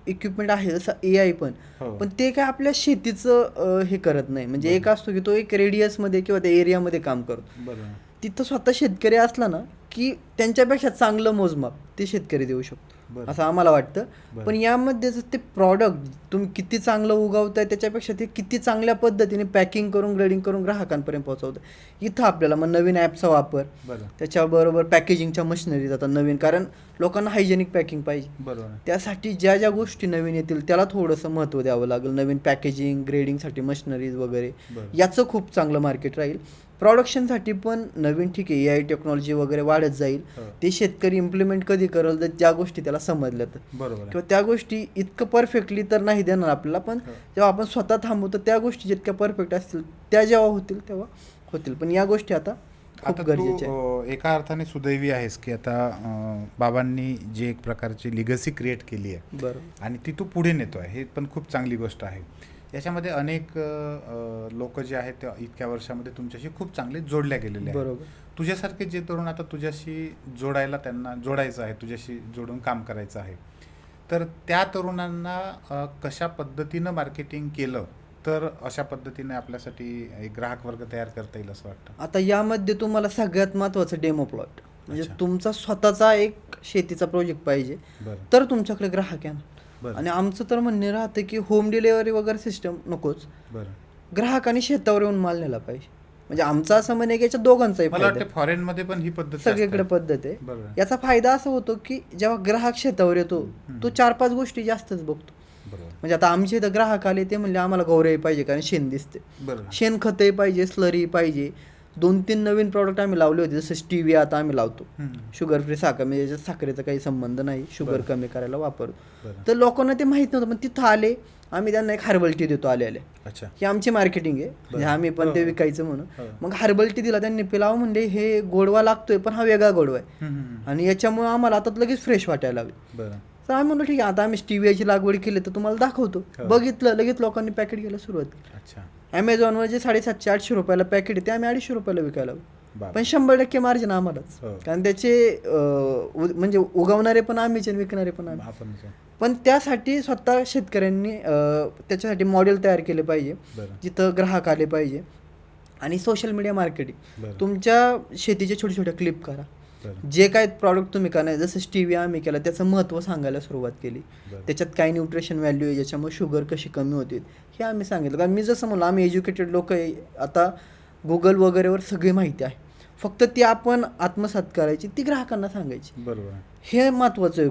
S1: इक्विपमेंट आहे जसं AI पण
S2: हो.
S1: पण ते काय आपल्या शेतीचं हे करत नाही. म्हणजे एक असतो की तो एक रेडियसमध्ये किंवा त्या एरियामध्ये काम करतो.
S2: बरं.
S1: तिथं स्वतः शेतकरी असला ना की त्यांच्यापेक्षा चांगलं मोजमाप ते शेतकरी देऊ शकतो
S2: बरं.
S1: असं आम्हाला वाटतं.
S2: बरं.
S1: पण यामध्ये जर ते प्रॉडक्ट तुम्ही किती चांगलं उगवताय त्याच्यापेक्षा ते किती चांगल्या पद्धतीने पॅकिंग करून ग्रेडिंग करून ग्राहकांपर्यंत पोहोचवतं. इथं आपल्याला मग नवीन ॲपचा वापर,
S2: बरं.
S1: त्याच्याबरोबर पॅकेजिंगच्या मशिनरीज आता नवीन, कारण लोकांना हायजेनिक पॅकिंग पाहिजे.
S2: बरोबर.
S1: त्यासाठी ज्या ज्या गोष्टी नवीन येतील त्याला थोडंसं महत्त्व द्यावं लागेल. नवीन पॅकेजिंग ग्रेडिंगसाठी मशिनरीज वगैरे
S2: बरं.
S1: याचं खूप चांगलं मार्केट राहील. प्रोडक्शनसाठी पण नवीन ठीक आहे, AI टेक्नॉलॉजी वगैरे वाढत जाईल.
S2: हो.
S1: ते शेतकरी इम्प्लिमेंट कधी करेल तर ज्या गोष्टी त्याला समजल्या तर,
S2: बरोबर आहे.
S1: किंवा त्या गोष्टी इतकं परफेक्टली तर नाही देणार आपल्याला, पण
S2: हो.
S1: जेव्हा आपण स्वतः थांबवतो त्या गोष्टी जितक्या परफेक्ट असतील त्या जेव्हा होतील तेव्हा होतील. पण या गोष्टी आता खूप
S2: आता
S1: गरजेच्या आहेत.
S2: तू एका अर्थाने सुदैवी आहेस की आता बाबांनी जे एक प्रकारची लिगसी क्रिएट केली आहे
S1: बरोबर.
S2: आणि ती तू पुढे नेतो आहे, हे पण खूप चांगली गोष्ट आहे. याच्यामध्ये अनेक लोक जे आहेत ते इतक्या वर्षामध्ये तुमच्याशी खूप चांगले जोडल्या गेलेले आहेत.
S1: बरोबर.
S2: तुझ्यासारखे जे तरुण आता तुझ्याशी जोडायला, त्यांना जोडायचं आहे, तुझ्याशी जोडून काम करायचं आहे, तर त्या तरुणांना कशा पद्धतीनं मार्केटिंग केलं तर अशा पद्धतीने आपल्यासाठी एक ग्राहक वर्ग तयार करता येईल असं वाटतं?
S1: आता यामध्ये तुम्हाला सगळ्यात महत्त्वाचं डेमो प्लॉट, म्हणजे
S2: अच्छा.
S1: तुमचा स्वतःचा एक शेतीचा प्रोजेक्ट पाहिजे
S2: बरं.
S1: तर तुमच्याकडे ग्राहक येणार.
S2: बरं.
S1: आणि आमचं तर म्हणणे राहतं की होम डिलेवरी वगैरे सिस्टम नकोच,
S2: बरं.
S1: ग्राहकाने शेतावर येऊन माल नेला पाहिजे. म्हणजे आमचं असं म्हणणे की याच्या दोघांचाही
S2: मला
S1: फायदा
S2: वाटतं
S1: आहे.
S2: फॉरेनमध्ये पण ही पद्धत
S1: सगळीकडे पद्धत आहे.
S2: बरोबर.
S1: याचा फायदा असा होतो की जेव्हा ग्राहक शेतावर येतो तो 4-5 गोष्टी जास्तच बघतो.
S2: बरोबर.
S1: म्हणजे आता आमचे इथं ग्राहक आले ते म्हणले आम्हाला गौरवही पाहिजे कारण शेण दिसते,
S2: बरोबर.
S1: शेणखतही पाहिजे, स्लरी पाहिजे. 2-3 नवीन प्रॉडक्ट आम्ही लावले होते, जसं स्टीविया आता आम्ही लावतो. शुगर फ्री साखर, म्हणजे याच्यात साखरेचा काही संबंध नाही, शुगर
S2: बरं.
S1: कमी करायला वापरतो.
S2: बरं.
S1: तर लोकांना ते माहीत नव्हतं, पण तिथं आले आम्ही त्यांना एक हर्बल टी देतो आले.
S2: अच्छा.
S1: ही आमची मार्केटिंग आहे, म्हणजे
S2: बरं.
S1: आम्ही पण ते
S2: हो.
S1: विकायचं म्हणून.
S2: हो.
S1: मग हर्बल टी दिला त्यांनी, पिलाव म्हणजे हे गोडवा लागतोय पण हा वेगळा गोडवा आहे आणि याच्यामुळे आम्हाला आता लगेच फ्रेश वाटायला लागलं.
S2: बरं.
S1: तर आम्ही म्हणलो ठीक आहे, आता आम्ही स्टीवियाची लागवड केली तर तुम्हाला दाखवतो.
S2: हो.
S1: बघितलं, लगेच लोकांनी पॅकेट घ्यायला सुरुवात केली.
S2: अच्छा.
S1: ॲमेझॉनवर जे 750-800 रुपयाला पॅकेट आहे ते आम्ही 250 रुपयाला विकायला लागलो.
S2: बाप.
S1: पण 100% मार्जिन आम्हालाच,
S2: हो.
S1: कारण त्याचे म्हणजे उगवणारे पण आम्हीच आणि विकणारे पण आम्ही.
S2: आपण
S1: पण त्यासाठी स्वतः शेतकऱ्यांनी त्याच्यासाठी मॉडेल तयार केले पाहिजे
S2: बरं.
S1: जिथं ग्राहक आले पाहिजे. आणि सोशल मीडिया मार्केटिंग,
S2: बरं.
S1: तुमच्या शेतीचे छोटे छोटे क्लिप करा.
S2: बरं.
S1: जे काय प्रॉडक्ट तुम्ही करणार, जसं स्टीविया आम्ही केलं त्याचं महत्त्व सांगायला सुरुवात केली.
S2: बरं.
S1: त्याच्यात काय न्यूट्रिशन व्हॅल्यू आहे, ज्याच्यामुळे शुगर कशी कमी होते हे आम्ही सांगितलं. कारण मी जसं म्हणलं आम्ही एज्युकेटेड लोक आहे, आता गुगल वगैरेवर सगळी माहिती आहे, फक्त ती आपण आत्मसात करायची, ती ग्राहकांना सांगायची.
S2: बरोबर.
S1: हे महत्त्वाचं आहे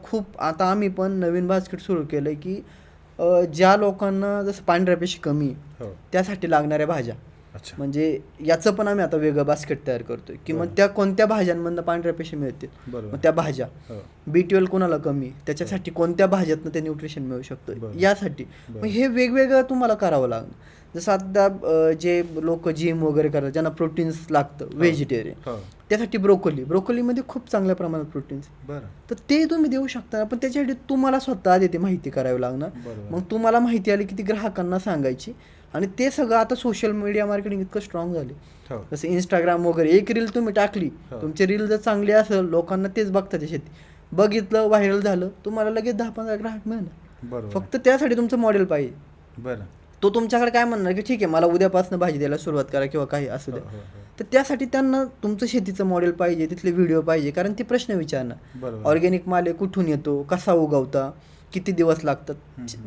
S1: खूप. आता आम्ही पण नवीन बास्केट सुरू केलं आहे की ज्या लोकांना जसं पांढऱ्या पेशी कमी
S2: हो.
S1: त्यासाठी लागणाऱ्या भाज्या,
S2: अच्छा.
S1: म्हणजे याचं पण आम्ही आता वेगळं बास्केट तयार करतोय की मग त्या कोणत्या भाज्यांमधनं पांढऱ्या पेशी मिळतील,
S2: बरोबर.
S1: मग त्या भाज्या.
S2: हो.
S1: B12 कोणाला कमी, त्याच्यासाठी कोणत्या भाज्यातनं ते न्यूट्रिशन मिळू शकतं
S2: बरोबर.
S1: यासाठी.
S2: बरोबर.
S1: मग हे वेगवेगळं तुम्हाला करावं लागतं. जसं आता जे लोक जिम वगैरे करतात ज्यांना प्रोटीन्स लागतं, व्हेजिटेरियन,
S2: हो.
S1: त्यासाठी ब्रोकोलीमध्ये खूप चांगल्या प्रमाणात प्रोटीन्स,
S2: बरं.
S1: तर ते तुम्ही देऊ शकता. पण त्याच्यासाठी तुम्हाला स्वतः आधी ते माहिती करावी लागणार.
S2: बरोबर.
S1: मग तुम्हाला माहिती आली की ती ग्राहकांना सांगायची. आणि ते सगळं आता सोशल मीडिया मार्केटिंग इतकं स्ट्रॉंग झाले,
S2: हो.
S1: जसं इंस्टाग्राम वगैरे. एक रील तुम्ही टाकली,
S2: हो.
S1: तुमची रील जर चांगली असेल, लोकांना तेच बघतात, ते शेती बघितलं, व्हायरल झालं, तुम्हाला लगेच 10-15 ग्राहक मिळणार.
S2: बरोबर.
S1: फक्त त्यासाठी तुमचं मॉडेल पाहिजे.
S2: बरं.
S1: तो तुमच्याकडे काय म्हणणार की ठीक आहे मला उद्यापासून भाजी द्यायला सुरुवात करा किंवा काही असू द्या.
S2: हो, हो, हो.
S1: तर त्यासाठी त्यांना तुमचं शेतीचं मॉडेल पाहिजे, तिथले व्हिडिओ पाहिजे, कारण ते प्रश्न विचारणार.
S2: बरोबर.
S1: ऑर्गॅनिक माल आहे, कुठून येतो, कसा उगवता, किती दिवस लागतात.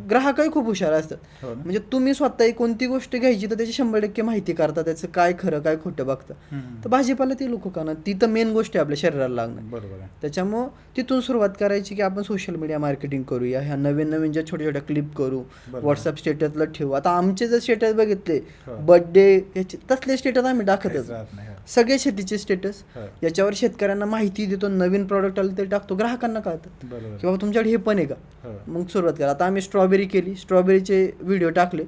S1: ग्राहकही खूप हुशार असतात.
S2: हो ना?
S1: म्हणजे तुम्ही स्वतः कोणती गोष्ट घ्यायची तर त्याची 100% माहिती करता, त्याचं काय खरं काय खोटं बघता. तर भाजीपाला ते लोक करणार, ती तर मेन गोष्ट आहे आपल्या शरीराला लागणार.
S2: बरोबर आहे.
S1: त्याच्यामुळं तिथून सुरुवात करायची की आपण सोशल मीडिया मार्केटिंग करूया, ह्या नवीन ज्या छोट्या छोट्या क्लिप करू,
S2: बरोबर.
S1: व्हॉट्सअप स्टेटसला ठेवू. आता आमचे जर स्टेटस बघितले
S2: हो.
S1: बर्थडे याचे तसले स्टेटस आम्ही
S2: काहीच
S1: टाकतच,
S2: राहत नाही. हो.
S1: सगळे शेतीचे स्टेटस
S2: हा.
S1: याच्यावर शेतकऱ्यांना माहिती देतो, नवीन प्रॉडक्ट आलं ते टाकतो, ग्राहकांना कळतं
S2: बरोबर.
S1: की बाबा तुमच्याकडे हे पण आहे का.
S2: हा.
S1: मग सुरुवात करा. आता आम्ही स्ट्रॉबेरी केली, स्ट्रॉबेरीचे व्हिडिओ टाकले,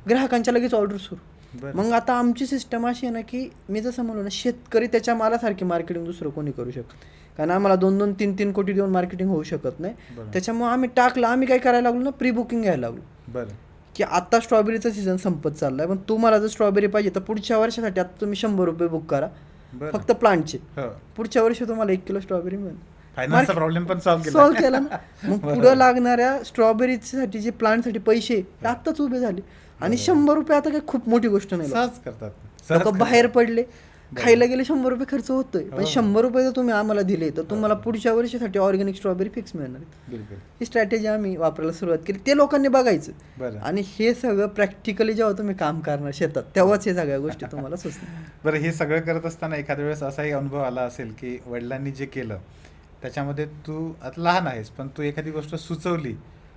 S1: ग्राहकांच्या लगेच ऑर्डर सुरू.
S2: बरं.
S1: मग आता आमची सिस्टम अशी आहे ना की मी जसं म्हणलो ना, शेतकरी त्याच्या मालासारखी मार्केटिंग दुसरं कोणी करू शकत, कारण आम्हाला 2-2, 3-3 कोटी देऊन मार्केटिंग होऊ शकत नाही.
S2: बरं.
S1: त्याच्यामुळे आम्ही टाकलं. आम्ही काय करायला लागलो ना, प्री बुकिंग घ्यायला लागलो
S2: बरं.
S1: की आता स्ट्रॉबेरीचा सीझन संपत चाललाय, पण तुम्हाला जर स्ट्रॉबेरी पाहिजे तर पुढच्या वर्षासाठी आता तुम्ही 100 रुपये बुक करा
S2: बरं.
S1: फक्त प्लांटचे.
S2: हो.
S1: पुढच्या वर्षी तुम्हाला 1 किलो स्ट्रॉबेरी मिळेल.
S2: फायनान्सचा प्रॉब्लेम पण
S1: सॉल्व्ह
S2: सॉल्व्ह
S1: केला ना. मग पुढं लागणाऱ्या स्ट्रॉबेरीसाठी जे प्लांटसाठी पैसे हे आत्ताच उभे झाले. आणि 100 रुपये आता काही खूप मोठी गोष्ट नाही.
S2: सहज करतात.
S1: लोक बाहेर पडले, खायला गेले 100 रुपये खर्च होतोय, पण
S2: हो.
S1: 100 रुपये जर तुम्ही आम्हाला दिले तर तुम्हाला पुढच्या वर्षीसाठी ऑर्गॅनिक स्ट्रॉबेरी फिक्स मिळणार.
S2: बिलकुल.
S1: ही स्ट्रॅटेजी आम्ही वापरायला सुरुवात केली. ते लोकांनी बघायचं.
S2: बरं.
S1: आणि हे सगळं प्रॅक्टिकली जेव्हा तुम्ही काम करणार शेतात तेव्हाच हे सगळ्या गोष्टी तुम्हाला सुचणार.
S2: बरं, हे सगळं करत असताना एखाद्या वेळेस असाही अनुभव आला असेल की वडिलांनी जे केलं त्याच्यामध्ये तू आता लहान आहेस पण तू एखादी गोष्ट सुचवली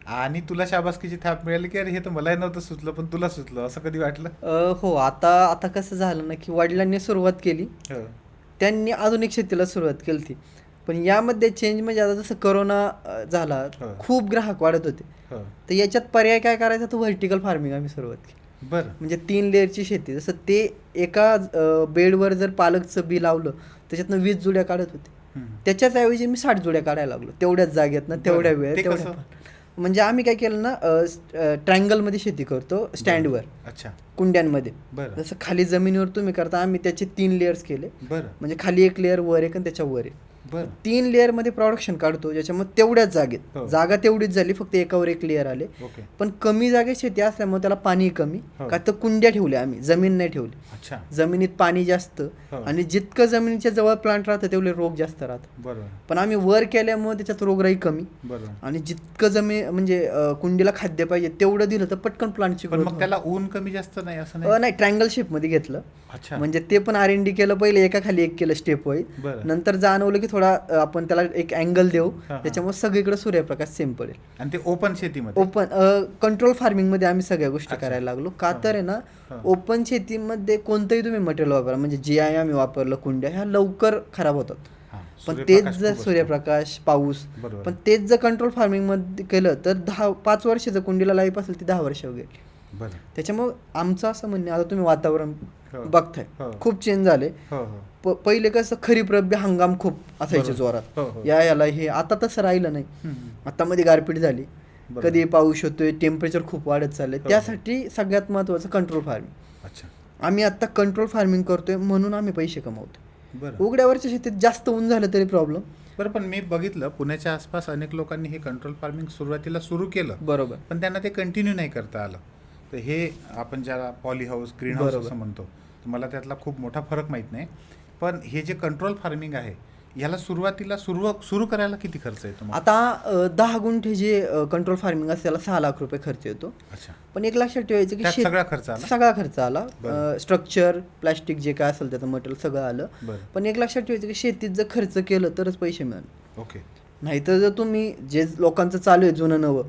S2: आणि तुला शाबासकीची थाप मिळाली की अरे हे तर मलाही नव्हतं सुचलं पण तुला सुचलं, असं कधी वाटलं?
S1: हो. आता कसं झालं ना की वडिलांनी सुरुवात केली,
S2: हो.
S1: त्यांनी आधुनिक शेतीला सुरुवात केली ती. पण यामध्ये चेंज म्हणजे आता जसं कोरोना झाला,
S2: हो.
S1: खूप ग्राहक वाढत होते,
S2: हो.
S1: तर याच्यात पर्याय काय करायचा, तो व्हर्टिकल फार्मिंग आम्ही सुरुवात केली.
S2: बरं.
S1: म्हणजे 3 लेअरची शेती. जसं ते एका बेडवर जर पालकचं बी लावलं त्याच्यातनं 20 जुड्या काढत होते, त्याच्याच ऐवजी मी 60 जुड्या काढायला लागलो तेवढ्याच जागेत ना, तेवढ्या
S2: बरं.
S1: वेळ
S2: ते
S1: तेवढ्या.
S2: कसं?
S1: म्हणजे आम्ही काय केलं ना, ट्रायंगलमध्ये शेती करतो, स्टँडवर,
S2: अच्छा.
S1: कुंड्यांमध्ये.
S2: बरं.
S1: जसं खाली जमिनीवर तुम्ही करता, आम्ही त्याचे 3 लेयर्स केले.
S2: बरं.
S1: म्हणजे खाली एक लेअर, वर एक आणि त्याच्या वर एक.
S2: बरं.
S1: 3 लेअरमध्ये प्रोडक्शन काढतो, ज्याच्यामध्ये तेवढ्याच जागेत,
S2: हो.
S1: जागा तेवढीच झाली, फक्त एकावर एक लेअर आले.
S2: ओके.
S1: पण कमी जागेत शेती असल्यामुळे त्याला पाणी कमी,
S2: हो.
S1: का तर कुंड्या ठेवल्या आम्ही, जमीन नाही ठेवली.
S2: अच्छा.
S1: जमिनीत पाणी जास्त,
S2: हो.
S1: आणि जितकं जमिनीच्या जवळ प्लांट राहतं तेवढे रोग जास्त राहतात.
S2: बरोबर.
S1: पण आम्ही वर केल्यामुळे त्याच्यात रोगराई कमी,
S2: बरोबर.
S1: आणि जितकं जमीन म्हणजे कुंडीला खाद्य पाहिजे तेवढं दिलं तर पटकन प्लांटची
S2: पण मग त्याला ऊन कमी जास्त नाही असं नाही?
S1: नाही, ट्रायंगल शेपमध्ये घेतलं.
S2: अच्छा.
S1: म्हणजे ते पण R&D केलं, पहिले एका खाली एक केलं स्टेप वाईज.
S2: बरं.
S1: नंतर जाणवलं की थोडा आपण त्याला एक अँगल देऊ,
S2: हा.
S1: त्याच्यामुळे सगळीकडे सूर्यप्रकाश सेम पडेल.
S2: आणि ते ओपन शेतीमध्ये?
S1: ओपन कंट्रोल फार्मिंगमध्ये आम्ही सगळ्या गोष्टी
S2: अच्छा.
S1: करायला लागलो. का तर आहे ना,
S2: हा.
S1: ओपन शेतीमध्ये कोणतंही तुम्ही मटेरियल वापरा, म्हणजे GI आम्ही वापरलं, कुंड्या ह्या लवकर खराब होतात.
S2: हां.
S1: पण तेच
S2: सूर्यप्रकाश
S1: जर
S2: खूप असतो.
S1: सूर्यप्रकाश, पाऊस,
S2: बरोबर.
S1: पण तेच जर कंट्रोल फार्मिंगमध्ये केलं तर 5 वर्ष जर कुंडीला लाईफ असेल ती 10 वर्ष वगैरे.
S2: बरं.
S1: त्याच्यामुळे आमचं असं म्हणणं, आता तुम्ही वातावरण
S2: हो.
S1: बघताय
S2: हो.
S1: खूप चेंज झाले.
S2: हो. हो.
S1: पहिले कसं खरीप रब्बी हंगाम खूप असायचे
S2: बरोबर.
S1: जोरात,
S2: हो. हो.
S1: याला हे, आता तसं राहिलं नाही.
S2: हम्म.
S1: आता मध्ये गारपीट झाली,
S2: बरोबर.
S1: कधी पाऊस होतोय, टेम्परेचर खूप वाढत चाललंय.
S2: हो.
S1: त्यासाठी सगळ्यात महत्त्वाचं कंट्रोल फार्मिंग.
S2: अच्छा.
S1: आम्ही आता कंट्रोल फार्मिंग करतोय म्हणून आम्ही पैसे कमवतोय.
S2: बरं.
S1: उघड्यावरच्या शेतीत जास्त ऊन झालं तरी प्रॉब्लेम.
S2: बरं, पण मी बघितलं पुण्याच्या आसपास अनेक लोकांनी हे कंट्रोल फार्मिंग सुरुवातीला सुरू केलं,
S1: बरोबर.
S2: पण त्यांना ते कंटिन्यू नाही करता आलं. तर हे आपण ज्याला पॉली हाऊस, ग्रीन हाऊस
S1: बरोबर.
S2: असं म्हणतो, तर मला त्यातला खूप मोठा फरक माहीत नाही. पण हे जे कंट्रोल फार्मिंग आहे याला सुरुवातीला सुरू करायला किती खर्च येतो मग?
S1: आता 10 गुंठे जे कंट्रोल फार्मिंग असते त्याला 6 लाख रुपये खर्च येतो.
S2: अच्छा.
S1: पण एक लक्षात ठेवायचं की
S2: त्यात सगळा खर्च आला?
S1: सगळा खर्च आला.
S2: बरं.
S1: स्ट्रक्चर, प्लास्टिक जे काय असेल त्याचं मटेरियल सगळं आलं.
S2: बरं.
S1: पण एक लक्षात ठेवायचं की शेतीत जर खर्च केलं तरच पैसे मिळाले.
S2: ओके.
S1: नाहीतर जर तुम्ही जे लोकांचं चालू आहे जुनं नवं,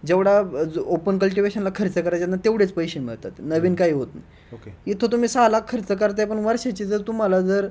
S1: जेवढा ओपन कल्टिवेशनला खर्च करायचा ना तेवढेच पैसे मिळतात, नवीन काही होत नाही.
S2: ओके.
S1: इथं तुम्ही 6 लाख खर्च करताय, पण वर्षाची जर तुम्हाला जर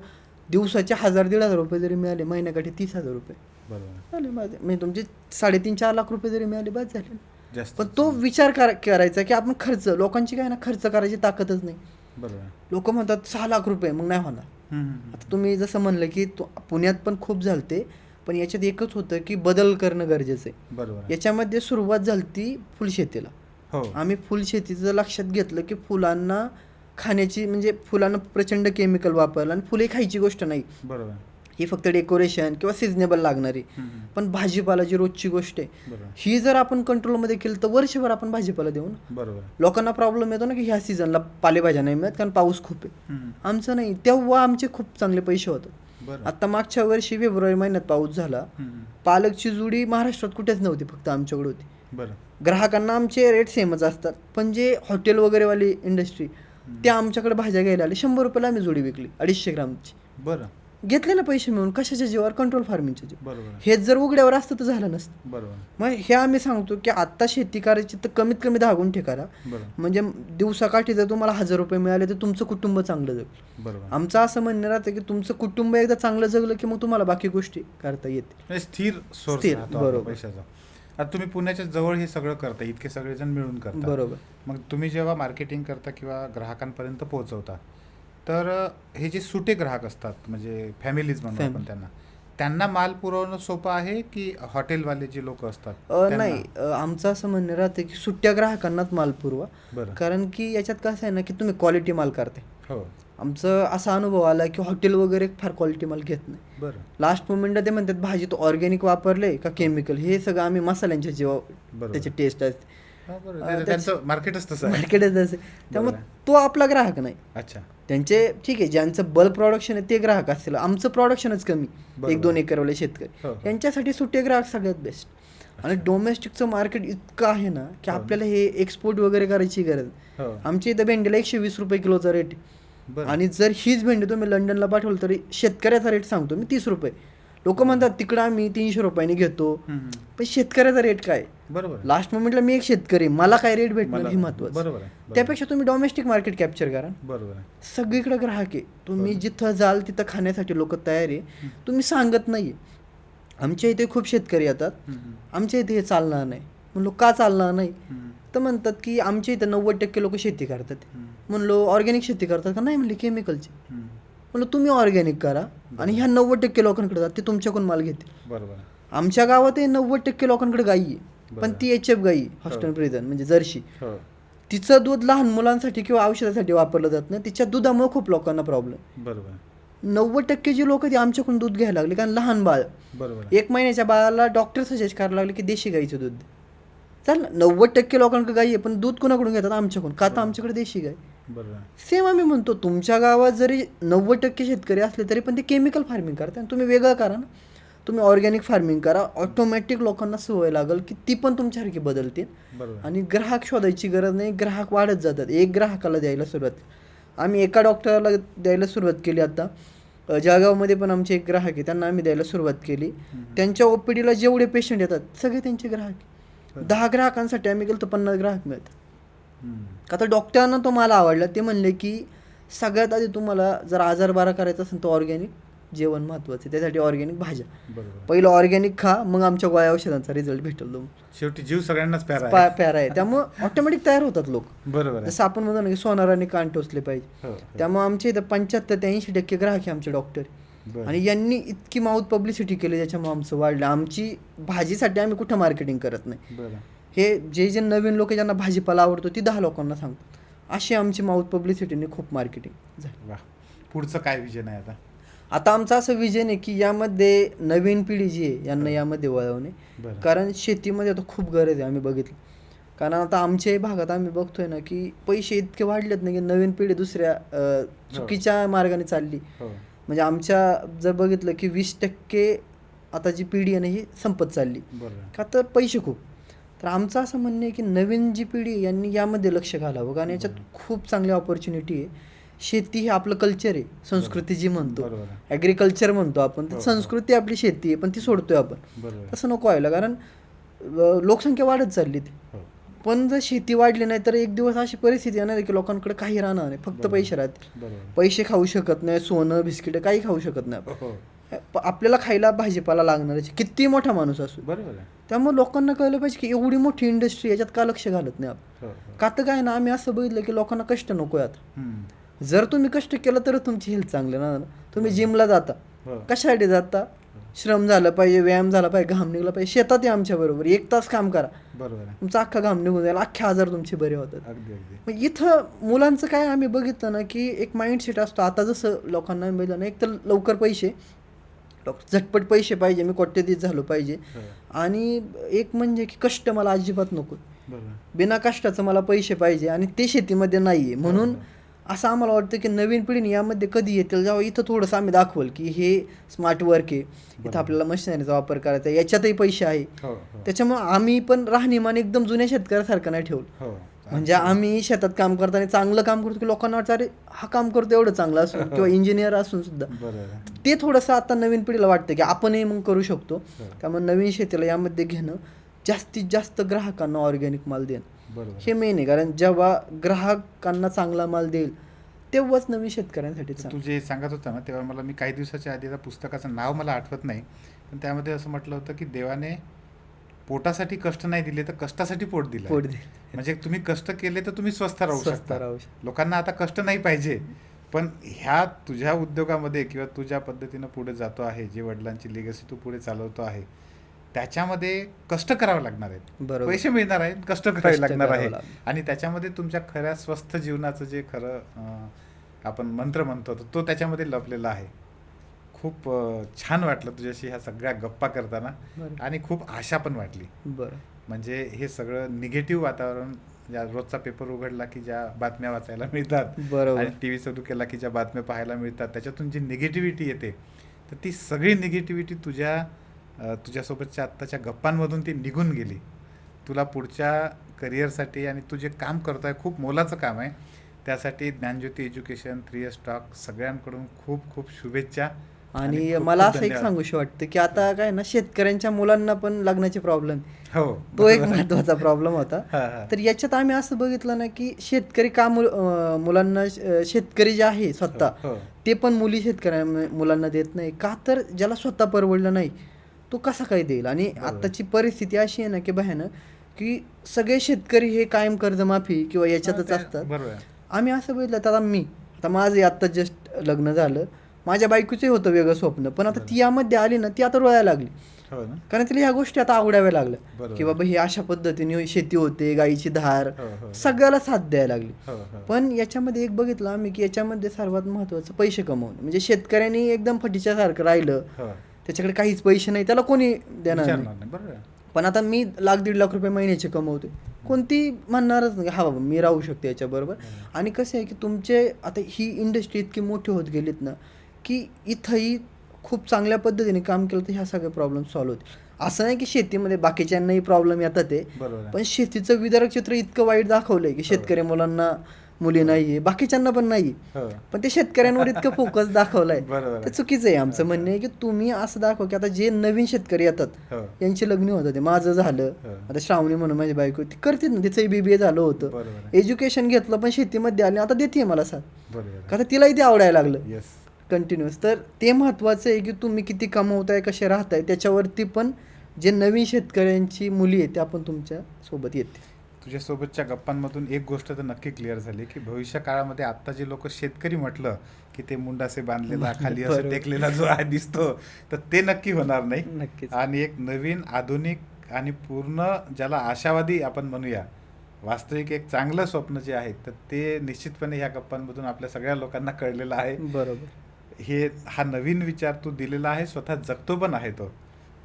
S1: दिवसाचे 1,000-1,500 रुपये जरी मिळाले, महिन्याकाठी 30,000 रुपये
S2: बरोबर.
S1: झाले माझे, म्हणजे तुमचे 3.5-4 लाख रुपये जरी मिळाले बस झाले.
S2: जास्त.
S1: पण तो विचार करायचा की आपण खर्च, लोकांची काय ना खर्च करायची ताकदच नाही.
S2: बरोबर.
S1: लोक म्हणतात 6 लाख रुपये, मग नाही होणार.
S2: हम्म.
S1: आता तुम्ही जसं म्हणलं की पुण्यात पण खूप झालते, पण याच्यात एकच होतं की बदल करणं गरजेचं आहे.
S2: बरोबर.
S1: याच्यामध्ये सुरुवात झाली ती फुलशेतीला.
S2: हो.
S1: आम्ही फुलशेतीचं लक्षात घेतलं की फुलांना खाण्याची, म्हणजे फुलांना प्रचंड केमिकल वापरलं, आणि फुले खायची गोष्ट नाही,
S2: बरोबर.
S1: ही फक्त डेकोरेशन किंवा सिजनेबल लागणारी.
S2: हम्म.
S1: पण भाजीपाला जी रोजची गोष्ट आहे,
S2: बरोबर.
S1: ही जर आपण कंट्रोलमध्ये केलं तर वर्षभर आपण भाजीपाला देऊ ना.
S2: बरोबर.
S1: लोकांना प्रॉब्लेम येतो ना की ह्या सीझनला पालेभाज्या नाही मिळत कारण पाऊस खूप आहे.
S2: हम्म.
S1: आमचं नाही, तेव्हा आमचे खूप चांगले पैसे होतात.
S2: बरं.
S1: आता मागच्या वर्षी फेब्रुवारी महिन्यात पाऊस झाला,
S2: हम्म.
S1: पालकची जुडी महाराष्ट्रात कुठेच नव्हती, फक्त आमच्याकडे होती.
S2: बरं.
S1: ग्राहकांना आमचे रेट सेमच असतात, पण जे हॉटेल वगैरेवाली इंडस्ट्री, ते आमच्याकडे भाज्या घ्यायला आले, 100 रुपयाला आम्ही जोडी विकली 250 ग्रामची.
S2: बरं.
S1: घेतले ना पैसे मिळून कशाच्या जीवावर, कंट्रोल फार्मिंगच्या जीवावर.
S2: बरोबर
S1: हेच जर उघड्यावर असतं तर झालं नसतं.
S2: बरोबर
S1: मग हे आम्ही सांगतो की आत्ता शेती करायची तर कमीत कमी 10 गुंठे करा.
S2: बरोबर
S1: म्हणजे दिवसाकाठी जर तुम्हाला 1000 रुपये मिळाले तर तुमचं कुटुंब चांगलं जगलं.
S2: बरोबर.
S1: आमचं असं म्हणणं राहतं की तुमचं कुटुंब एकदा चांगलं जगलं की मग तुम्हाला बाकी गोष्टी करता येते.
S2: म्हणजे स्थिर सोर्स
S1: स्थिर,
S2: राहतो आपल्या
S1: बरोबर.
S2: पैशाचा. आता तुम्ही पुण्याच्या जवळ हे सगळं करता, इतके सगळेजण मिळून करता.
S1: बरोबर.
S2: मग तुम्ही जेव्हा मार्केटिंग करता किंवा ग्राहकांपर्यंत पोहोचवता, तर हे जे सुटे ग्राहक असतात म्हणजे फॅमिलीज म्हणून आपण त्यांना माल पुरवणं सोपं आहे की हॉटेलवाले जे लोक असतात त्यांना?
S1: नाही, आमचं असं म्हणणं राहतं की सुट्ट्या ग्राहकांनाच माल पुरवा.
S2: बरं.
S1: कारण की याच्यात कसं आहे ना की तुम्ही क्वालिटी माल करते.
S2: हो.
S1: आमचं असा अनुभव आला की हॉटेल वगैरे फार क्वालिटी माल घेत नाही.
S2: बरं.
S1: लास्ट मोमेंटला ते म्हणतात भाजी तो ऑर्गॅनिक वापरले का केमिकल, हे सगळं आम्ही मसाल्यांच्या जीवा
S2: बरोबर.
S1: त्याची टेस्ट असते,
S2: हा, बरोबर. त्यांचं मार्केटच तसं आहे.
S1: मार्केटच असे. त्यामुळे
S2: बरोबर.
S1: तो आपला ग्राहक नाही.
S2: अच्छा.
S1: त्यांचे ठीक आहे, ज्यांचं बल्क प्रोडक्शन आहे ते ग्राहक असतील. आमचं प्रोडक्शनच कमी,
S2: बरोबर.
S1: 1-2 एकरवाले शेतकरी,
S2: हो, हो.
S1: यांच्यासाठी सुट्टे ग्राहक सगळ्यात बेस्ट. आणि डोमेस्टिकचं मार्केट इतकं आहे ना की
S2: हो.
S1: आपल्याला हे एक्सपोर्ट वगैरे करायची गरज.
S2: हो.
S1: आमच्या इथं भेंडीला 120 रुपये किलोचा रेट आहे.
S2: बरं.
S1: आणि जर हीच भेंडी तुम्ही लंडनला पाठवलं तरी शेतकऱ्याचा रेट सांगतो मी 30 रुपये. लोक म्हणतात तिकडं आम्ही 300 रुपयांनी घेतो, पण शेतकऱ्याचा रेट काय?
S2: बरोबर.
S1: लास्ट मोमेंटला मी एक शेतकरी, मला काय रेट भेटणार
S2: मला-
S1: हे महत्वाचं.
S2: बरोबर आहे. बरोबर.
S1: त्यापेक्षा तुम्ही डोमेस्टिक मार्केट कॅप्चर करा.
S2: बरोबर आहे.
S1: सगळीकडे ग्राहक आहे, तुम्ही जिथं जाल तिथं खाण्यासाठी लोक तयार आहे. तुम्ही सांगत नाही. आमच्या इथे खूप शेतकरी येतात, आमच्या इथे हे चालणार नाही. म्हणलो का चालणार नाही? तर म्हणतात की आमच्या इथं 90% लोक शेती करतात. म्हणलो ऑर्गॅनिक शेती करतात का? नाही म्हणले केमिकलची. म्हणलं तुम्ही ऑर्गॅनिक करा आणि ह्या 90% लोकांकडे जात, ते तुमच्याकडून माल घेतील.
S2: बरोबर.
S1: आमच्या गावात 90% लोकांकडे गाई आहे, पण
S2: बरोबर.
S1: ती HF गाई, हॉस्टन फ्रिजन म्हणजे जर्शी.
S2: हो.
S1: तिचं दूध लहान मुलांसाठी किंवा औषधासाठी वापरलं जात नाही. तिच्या दुधामुळे खूप लोकांना प्रॉब्लेम.
S2: बरोबर.
S1: 90% जी लोक ती आमच्याकडून दूध घ्यायला लागली, कारण लहान बाळ,
S2: बरोबर.
S1: 1 महिन्याच्या बाळाला डॉक्टर सजेस्ट करायला लागले की देशी गाईचं दूध दे. चाल 90% लोकांकडे गाई आहे, पण दूध कोणाकडून घेतात? आमच्याकडून. का? तर आमच्याकडे देशी गाय.
S2: बरोबर.
S1: सेम आम्ही म्हणतो तुमच्या गावात जरी 90% शेतकरी असले तरी पण ते केमिकल फार्मिंग करतात. तुम्ही वेगळं करा ना, तुम्ही ऑर्गॅनिक फार्मिंग करा. ऑटोमॅटिक लोकांना सवय लागेल की ती पण तुमच्यासारखी बदलतील.
S2: बरोबर.
S1: आणि ग्राहक शोधायची गरज नाही, ग्राहक वाढत जातात. एक ग्राहकाला द्यायला सुरुवात, आम्ही एका डॉक्टरला द्यायला सुरुवात केली. आता जळगावमध्ये पण आमचे एक ग्राहक आहे, त्यांना आम्ही द्यायला सुरुवात केली. त्यांच्या OPDला जेवढे पेशंट येतात सगळे त्यांचे ग्राहक. 10 ग्राहकांसाठी आम्ही गेलो तर 50 ग्राहक मिळतात. का तर डॉक्टरांना तो मला आवडला. ते म्हणले की सगळ्यात आधी तुम्हाला जर आजार बरा करायचा असेल तर ऑर्गॅनिक जेवण महत्त्वाचं आहे, त्यासाठी ऑर्गॅनिक भाज्या.
S2: बरोबर.
S1: पहिलं ऑर्गॅनिक खा, मग आमच्या गोळ्या औषधांचा रिझल्ट भेटेल.
S2: शेवटी जीव सगळ्यांनाच प्यारा आहे.
S1: प्यारा आहे, त्यामुळे ऑटोमॅटिक तयार होतात लोक.
S2: बरोबर आहे.
S1: जसं आपण म्हणतो ना की सोनाराने कान टोचले पाहिजे.
S2: हो.
S1: त्यामुळे आमच्या इथं 75 ते 80% ग्राहक आहे आमचे डॉक्टर.
S2: बरं.
S1: आणि यांनी इतकी माउथ पब्लिसिटी केली त्याच्यामुळे आमचं वाढलं. आमची भाजीसाठी आम्ही कुठं मार्केटिंग करत नाही.
S2: बरं.
S1: हे जे नवीन लोक ज्यांना भाजीपाला आवडतो ती 10 लोकांना सांगतो. अशी आमची माउथ पब्लिसिटीने खूप मार्केटिंग झाली.
S2: वा. पुढचं काय विजन आहे आता?
S1: आता आमचं असं विजन आहे की यामध्ये नवीन पिढी जी आहे यांना यामध्ये वळवणे.
S2: बरं.
S1: कारण शेतीमध्ये आता खूप गरज आहे, आम्ही बघितलं. कारण आता आमच्याही भागात आम्ही बघतोय ना की पैसे इतके वाढलेत ना की नवीन पिढी दुसऱ्या चुकीच्या मार्गाने चालली.
S2: हो.
S1: म्हणजे आमच्या जर बघितलं की 20% आता जी पिढी आहे ना ही संपत चालली.
S2: बरं.
S1: का तर पैसे खूप. तर आमचं असं म्हणणं आहे की नवीन जी पिढी आहे यांनी यामध्ये लक्ष घालावं, कारण याच्यात खूप चांगली ऑपॉर्च्युनिटी आहे. शेती हे आपलं कल्चर आहे, संस्कृती जी म्हणतो,
S2: बरोबर.
S1: ॲग्रिकल्चर म्हणतो आपण.
S2: हो, हो.
S1: संस्कृती आपली शेती आहे, पण ती सोडतोय आपण.
S2: बरोबर.
S1: तसं नको व्हायला, कारण लोकसंख्या वाढत चालली ती.
S2: हो.
S1: पण जर शेती वाढली नाही तर एक दिवस अशी परिस्थिती येणार आहे की लोकांकडे काही राहणार नाही, फक्त पैसे राहतील.
S2: बरोबर.
S1: पैसे खाऊ शकत नाही, सोनं बिस्किट काही खाऊ शकत नाही आपण.
S2: हो.
S1: आपल्याला खायला भाजीपाला लागणार आहे, किती मोठा माणूस असो.
S2: बरोबर आहे.
S1: त्यामुळे लोकांना कळलं पाहिजे की एवढी मोठी इंडस्ट्री, याच्यात का लक्ष घालत नाही आपण.
S2: हो, हो.
S1: का तर काय ना, आम्ही असं बघितलं की लोकांना कष्ट नको आहेत. जर तुम्ही कष्ट केलं तर तुमची हेल्थ चांगली ना. तुम्ही जिमला जाता,
S2: हो.
S1: कशासाठी जाता? श्रम झालं पाहिजे, व्यायाम झाला पाहिजे, घाम निघला पाहिजे. शेतात आहे आमच्याबरोबर 1 तास काम करा,
S2: बरोबर आहे.
S1: तुमचा अख्खा घाम निघून जाईल, अख्खे आजार तुमचे बरे होतात.
S2: अगदी अगदी.
S1: मग इथं मुलांचं काय आम्ही बघितलं ना की एक माइंडसेट असतो. आता जसं लोकांना मिळलं ना, एक तर लवकर पैसे, झटपट पैसे पाहिजे, मी कोट्यधीश झालो पाहिजे.
S2: हो.
S1: आणि एक म्हणजे की कष्ट मला अजिबात नको,
S2: बरोबर.
S1: बिना कष्टाचं मला पैसे पाहिजे, आणि ते शेतीमध्ये नाही आहे. म्हणून असं आम्हाला वाटतं की नवीन पिढीने यामध्ये कधी येतील जेव्हा इथं थोडंसं आम्ही दाखवल की हे स्मार्ट वर्क आहे, इथं आपल्याला मशिनरीचा वापर करायचा आहे, याच्यातही पैसे आहे.
S2: हो, हो.
S1: त्याच्यामुळे आम्ही पण राहणीमान एकदम जुन्या शेतकऱ्यासारखं नाही ठेवलं.
S2: हो.
S1: म्हणजे आम्ही शेतात काम करताना चांगलं काम करतो की लोकांना वाटतं अरे हा काम करतो एवढं चांगलं असून किंवा इंजिनियर असून सुद्धा
S2: बरोबर.
S1: ते थोडंसं आता नवीन पिढीला वाटतं की आपणही मग करू शकतो. त्यामुळे नवीन शेतीला यामध्ये घेणं, जास्तीत जास्त ग्राहकांना ऑर्गॅनिक माल देणं
S2: बरोबर.
S1: हे मेन आहे. कारण जेव्हा ग्राहकांना चांगला माल देईल तेव्हाच नवीन शेतकऱ्यांसाठी
S2: तू जे सांगत होता ना तेव्हा मला मी काही दिवसाच्या आधी पुस्तकाचं नाव मला आठवत नाही, पण त्यामध्ये असं म्हटलं होतं की देवाने पोटासाठी कष्ट नाही दिले तर कष्टासाठी पोट दिलं.
S1: पोट दे
S2: म्हणजे तुम्ही कष्ट केले तर तुम्ही स्वस्थ राहू
S1: स्वस्त
S2: शकता.
S1: राहू शकतो.
S2: लोकांना आता कष्ट नाही पाहिजे, पण ह्या तुझ्या उद्योगामध्ये किंवा तू ज्या पद्धतीनं पुढे जातो आहे, जे वडिलांची लेगसी तू पुढे चालवतो आहे, त्याच्यामध्ये कष्ट करावे लागणार आहेत.
S1: बरोबर.
S2: पैसे मिळणार आहेत, कष्ट करावे
S1: कष्ट
S2: लागणार
S1: करावं
S2: आहे.
S1: लागणार.
S2: आणि त्याच्यामध्ये तुमच्या खऱ्या स्वस्थ जीवनाचं जे खरं आपण मंत्र म्हणतो तो त्याच्यामध्ये लपलेला आहे. खूप छान वाटलं तुझ्याशी ह्या सगळ्या गप्पा करताना
S1: बरं.
S2: आणि खूप आशा पण वाटली.
S1: बरं.
S2: म्हणजे हे सगळं निगेटिव्ह वातावरण, ज्या रोजचा पेपर उघडला की ज्या बातम्या वाचायला मिळतात
S1: बरोबर.
S2: आणि टी व्ही सुरू केला की ज्या बातम्या पाहायला मिळतात, त्याच्यातून जी निगेटिव्हिटी येते तर ती सगळी निगेटिव्हिटी तुझ्यासोबतच्या आत्ताच्या गप्पांमधून ती निघून गेली. तुला पुढच्या करिअरसाठी आणि तू जे काम करतो आहे खूप मोलाचं काम आहे, त्यासाठी ज्ञानज्योती एज्युकेशन, 3S टॉक सगळ्यांकडून खूप खूप शुभेच्छा.
S1: आणि
S2: खूप
S1: मला
S2: खूप
S1: असं एक
S2: धन्यवाद.
S1: सांगूशी वाटतं की आता काय ना, शेतकऱ्यांच्या मुलांना पण लग्नाचे प्रॉब्लेम,
S2: हो,
S1: तो एक महत्वाचा प्रॉब्लेम होता.
S2: हा, हा.
S1: तर याच्यात आम्ही असं बघितलं ना की शेतकरी का मुलांना शेतकरी जे आहे स्वतः
S2: हो,
S1: ते पण मुली शेतकऱ्या मुलांना देत नाही का, तर ज्याला स्वतः परवडलं नाही तो कसा काय देईल. आणि आत्ताची परिस्थिती अशी आहे ना की भयानक, की सगळे शेतकरी हे कायम कर्जमाफी किंवा याच्यातच
S2: हा,
S1: असतात.
S2: बरोबर आहे.
S1: आम्ही असं बघितलं, आता माझं आत्ता जस्ट लग्न झालं, माझ्या बायकोचंही होतं वेगळं स्वप्न, पण आता ती यामध्ये आली ना, ती आता रोयाला लागली.
S2: हो ना.
S1: कारण तिला ह्या गोष्टी आता आवडाव्या लागल्या
S2: बरोबर.
S1: की बाबा ही अशा पद्धतीने शेती होते, गाईची धार,
S2: हो, हो.
S1: सगळ्याला साथ द्यायला लागली.
S2: हो, हो.
S1: पण याच्यामध्ये एक बघितलं आम्ही की याच्यामध्ये सर्वात महत्त्वाचं पैसे कमवणं. म्हणजे शेतकऱ्यांनी एकदम फटीच्या सारखं राहिलं,
S2: हो.
S1: त्याच्याकडे काहीच पैसे नाही, त्याला कोणी देणार नाही.
S2: विचारणार नाही. बरोबर आहे.
S1: पण आता मी 1,00,000-1,50,000 रुपये महिन्याचे कमवते, कोणती म्हणणारच नाही हा बाबा मी राहू शकते याच्याबरोबर. आणि कसं आहे की तुमचे आता ही इंडस्ट्री इतकी मोठी होत गेलीत ना की इथंही खूप चांगल्या पद्धतीने काम केलं तर ह्या सगळे प्रॉब्लेम सॉल्व्ह होतील. असं नाही की शेतीमध्ये बाकीच्यांनाही प्रॉब्लेम येतात ते,
S2: बरोबर आहे.
S1: पण शेतीचं विदारक चित्र इतकं वाईट दाखवलंय की शेतकरी मुलांना मुली नाहीये, बाकीच्यांना पण नाही,
S2: हो.
S1: पण ते शेतकऱ्यांवर इतकं फोकस दाखवलाय
S2: बरोबर आहे.
S1: ते चुकीचं आहे. आमचं म्हणणं आहे की तुम्ही असं दाखवा की आता जे नवीन शेतकरी येतात
S2: हो.
S1: यांची लग्न होतात, माझं झालं,
S2: हो.
S1: आता श्रावणी म्हणून माझी बायको ती करते ना, तिचंही BBA झालं होतं,
S2: बरोबर आहे.
S1: एज्युकेशन घेतलं पण शेतीमध्ये आले, आता देते मला साथ,
S2: बरोबर आहे.
S1: का तर तिलाही ते आवडायला लागलं
S2: येस.
S1: कंटिन्युअस. तर ते महत्त्वाचं आहे की तुम्ही किती कमवताय, कसे राहताय, त्याच्यावरती पण जे नवीन शेतकऱ्यांची मुली आहेत त्या पण तुमच्या सोबत येते.
S2: तुझ्यासोबतच्या गप्पांमधून एक गोष्ट तर नक्की क्लिअर झाली की भविष्य काळामध्ये आता जे लोक शेतकरी म्हटलं की ते मुंडासे बांधलेला खाली असं
S1: बरोबर.
S2: टेकलेला जो आहे दिसतो, तर ते नक्की होणार नाही.
S1: नक्कीच.
S2: आणि एक नवीन आधुनिक आणि पूर्ण ज्याला आशावादी आपण म्हणूया, वास्तविक एक चांगलं स्वप्न जे आहे तर ते निश्चितपणे ह्या गप्पांमधून आपल्या सगळ्या लोकांना कळलेलं आहे.
S1: बरोबर.
S2: हा नवीन विचार तू दिलेला आहे, स्वतः जगतो पण आहे तो.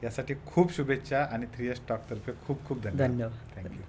S2: यासाठी खूप शुभेच्छा आणि 3S टॉक तर्फे खूप खूप धन्यवाद.
S1: धन्यवाद.
S2: थँक्यू.